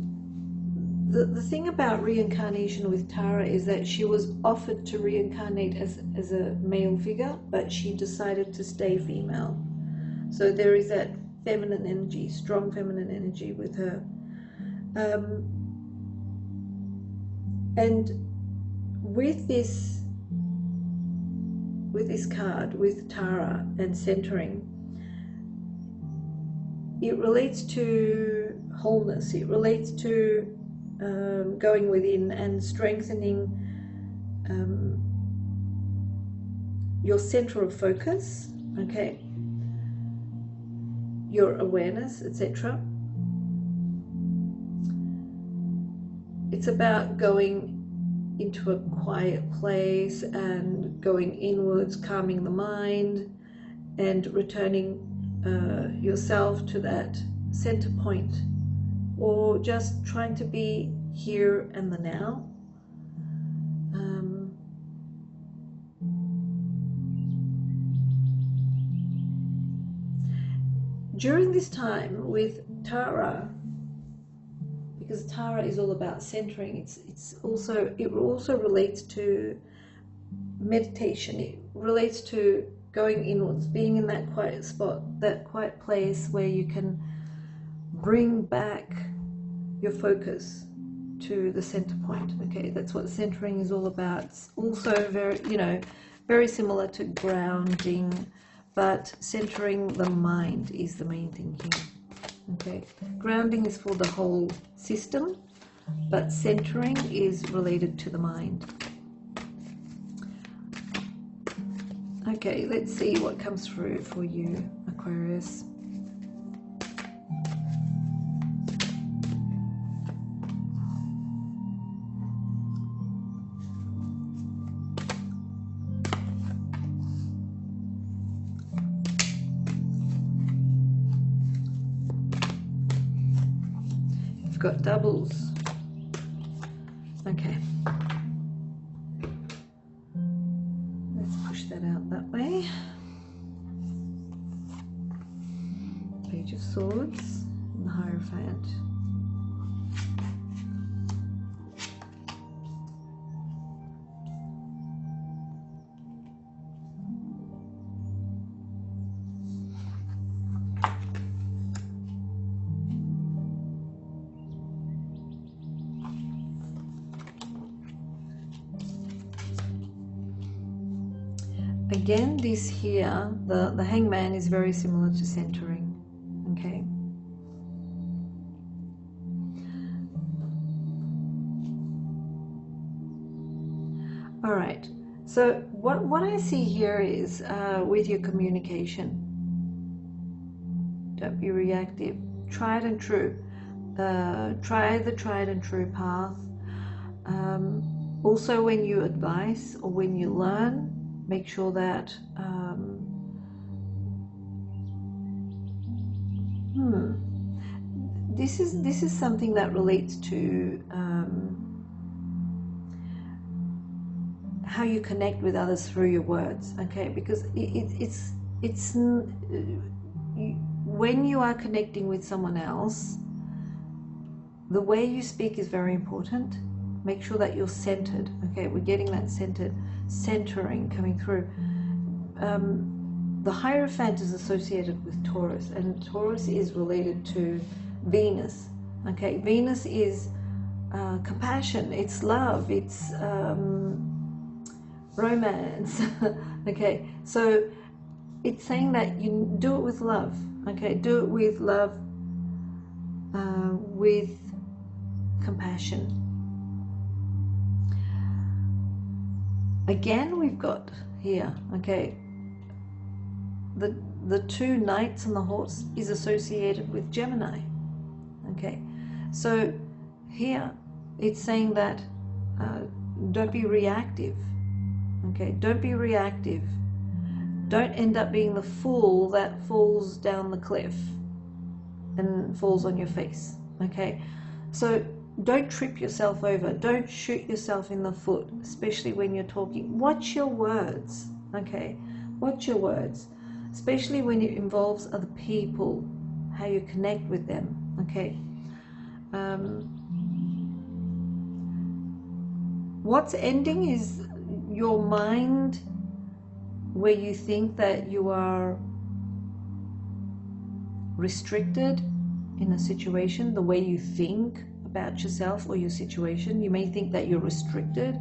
the thing about reincarnation with Tara is that she was offered to reincarnate as a male figure, but she decided to stay female. So there is that feminine energy, strong feminine energy with her. And with this card, with Tara and centering, it relates to wholeness. It relates to going within and strengthening your center of focus, okay, your awareness, etc. It's about going into a quiet place and going inwards, calming the mind, and returning yourself to that center point, or just trying to be here and the now. During this time with Tara, because Tara is all about centering, it also relates to meditation. It relates to going inwards, being in that quiet spot, that quiet place where you can bring back your focus to the center point. Okay, that's what centering is all about. It's also very similar to grounding, but centering the mind is the main thing here. Okay, grounding is for the whole system, but centering is related to the mind. Okay, let's see what comes through for you, Aquarius. You've got doubles. Okay. That out that way. Page of Swords and the Hierophant. Again, this here, the Hangman is very similar to centering, okay? All right, so what I see here is with your communication, don't be reactive, tried and true, try the tried and true path. Also, when you advise or when you learn, make sure that this is something that relates to how you connect with others through your words, okay? Because it's when you are connecting with someone else, the way you speak is very important. Make sure that you're centered, okay? We're getting that centering coming through. The Hierophant is associated with Taurus, and Taurus is related to Venus, okay? Venus is compassion, it's love, it's romance, okay? So it's saying that you do it with love, okay? Do it with love, with compassion. Again, we've got here, okay, the two knights and the horse is associated with Gemini, okay? So here it's saying that don't be reactive. Okay, don't be reactive. Don't end up being the fool that falls down the cliff and falls on your face. Okay, so don't trip yourself over. Don't shoot yourself in the foot, especially when you're talking. Watch your words. Okay, watch your words, especially when it involves other people, how you connect with them. Okay. What's ending is your mind, where you think that you are restricted in a situation, the way you think about yourself or your situation. You may think that you're restricted.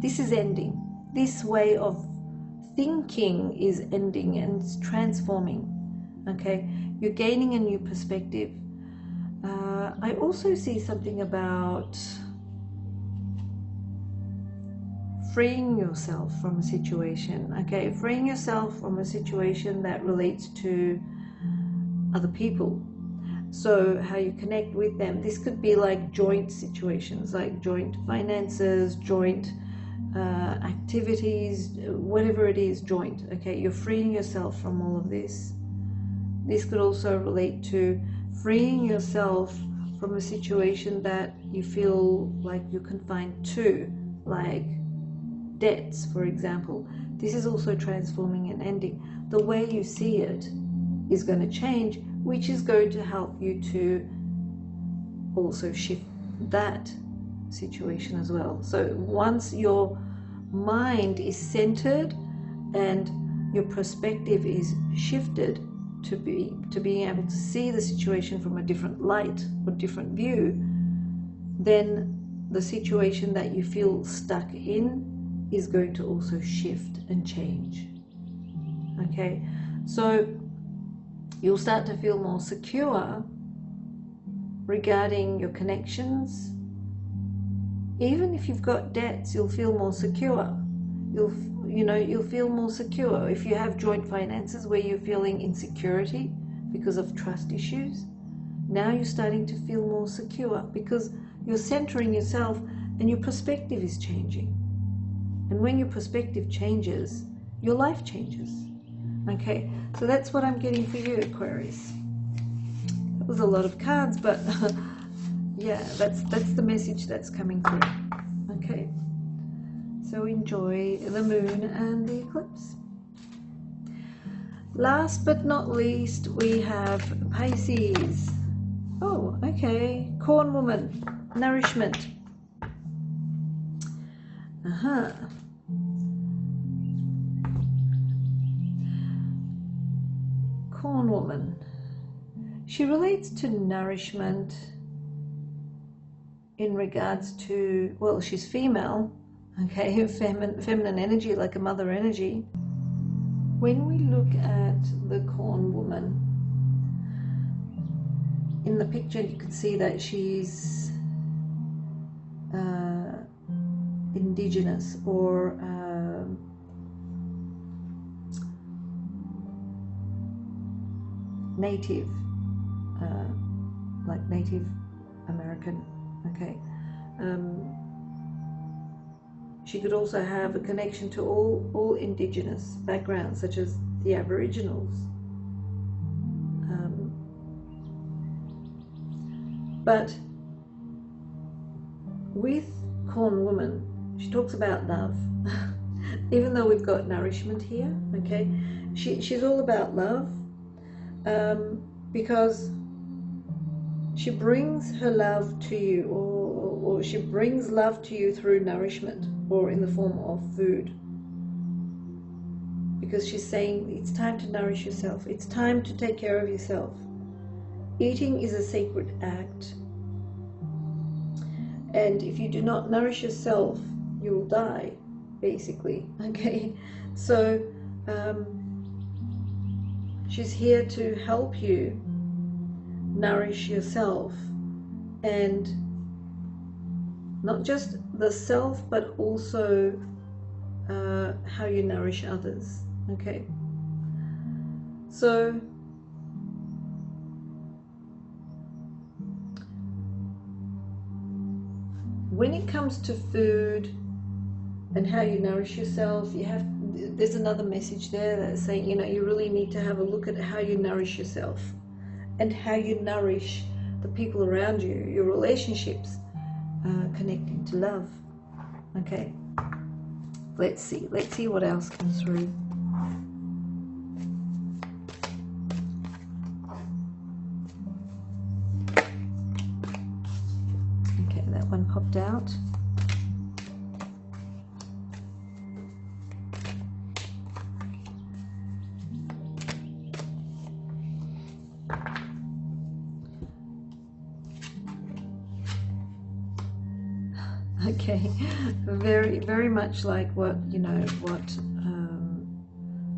This is ending. This way of thinking is ending and it's transforming. Okay, you're gaining a new perspective. I also see something about freeing yourself from a situation. Okay, freeing yourself from a situation that relates to other people. So how you connect with them. This could be like joint situations, like joint finances, joint activities, whatever it is, joint. Okay, you're freeing yourself from all of this. This could also relate to freeing yourself from a situation that you feel like you're confined to, like debts, for example. This is also transforming and ending. The way you see it is going to change, which is going to help you to also shift that situation as well. So once your mind is centered and your perspective is shifted to being able to see the situation from a different light or different view, then the situation that you feel stuck in is going to also shift and change. Okay, so you'll start to feel more secure regarding your connections. Even if you've got debts, you'll feel more secure. You'll feel more secure. If you have joint finances where you're feeling insecurity because of trust issues, now you're starting to feel more secure because you're centering yourself and your perspective is changing. And when your perspective changes, your life changes. Okay, so that's what I'm getting for you, Aquarius. That was a lot of cards, but yeah, that's the message that's coming through. Okay, so enjoy the moon and the eclipse. Last but not least, we have Pisces. Oh, okay, corn woman, nourishment. Corn woman. She relates to nourishment in regards to, well, she's female, okay, feminine energy, like a mother energy. When we look at the corn woman, in the picture you can see that she's indigenous or native, like Native American. Okay, she could also have a connection to all indigenous backgrounds, such as the Aboriginals. But with corn woman, she talks about love. Even though we've got nourishment here, okay, she's all about love, because she brings her love to you, or she brings love to you through nourishment or in the form of food. Because she's saying it's time to nourish yourself. It's time to take care of yourself. Eating is a sacred act. And if you do not nourish yourself, you will die, basically. Okay, so she's here to help you nourish yourself, and not just the self, but also how you nourish others. Okay, so when it comes to food and how you nourish yourself, there's another message there that's saying, you know, you really need to have a look at how you nourish yourself and how you nourish the people around you, your relationships, connecting to love. Okay, let's see what else comes through. Okay, that one popped out. Okay, very much like what, you know, what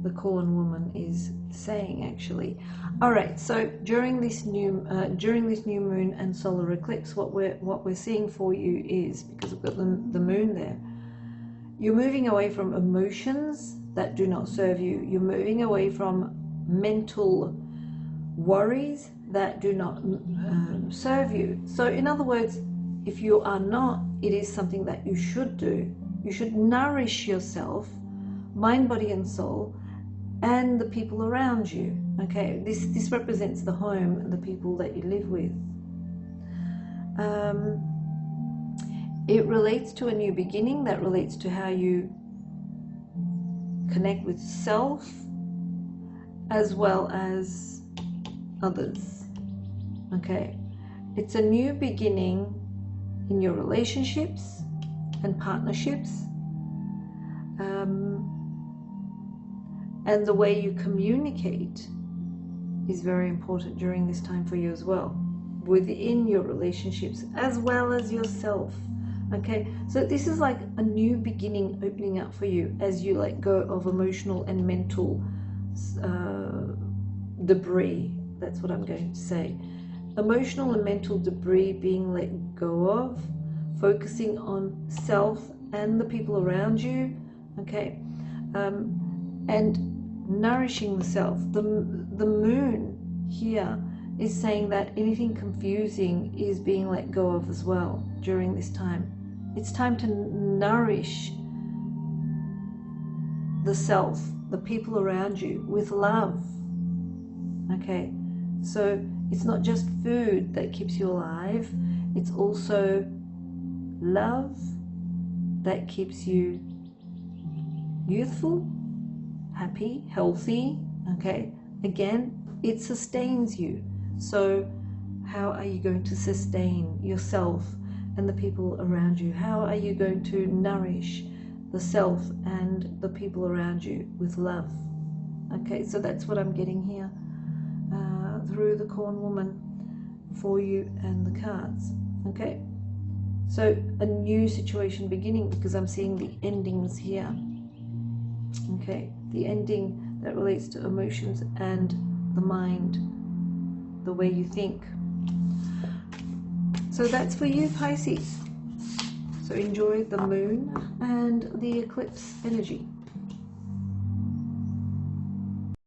the Corn woman is saying, actually. All right, so during this new moon and solar eclipse, what we're seeing for you is, because we've got the moon there, you're moving away from emotions that do not serve you. You're moving away from mental worries that do not serve you. So in other words, if you are not, it is something that you should do. You should nourish yourself, mind, body and soul, and the people around you. Okay, this represents the home and the people that you live with. It relates to a new beginning, that relates to how you connect with self as well as others. Okay, it's a new beginning in your relationships and partnerships, and the way you communicate is very important during this time for you as well, within your relationships as well as yourself. Okay, so this is like a new beginning opening up for you as you let go of emotional and mental debris. That's what I'm going to say. Emotional and mental debris being let go of, focusing on self and the people around you, okay, and nourishing the self. The moon here is saying that anything confusing is being let go of as well during this time. It's time to nourish the self, the people around you, with love. Okay, so it's not just food that keeps you alive, it's also love that keeps you youthful, happy, healthy. Okay, again, it sustains you. So how are you going to sustain yourself and the people around you? How are you going to nourish the self and the people around you with love? Okay, so that's what I'm getting here through the Corn woman for you and the cards. Okay, so a new situation beginning, because I'm seeing the endings here. Okay, the ending that relates to emotions and the mind, the way you think. So that's for you, Pisces. So enjoy the moon and the eclipse energy.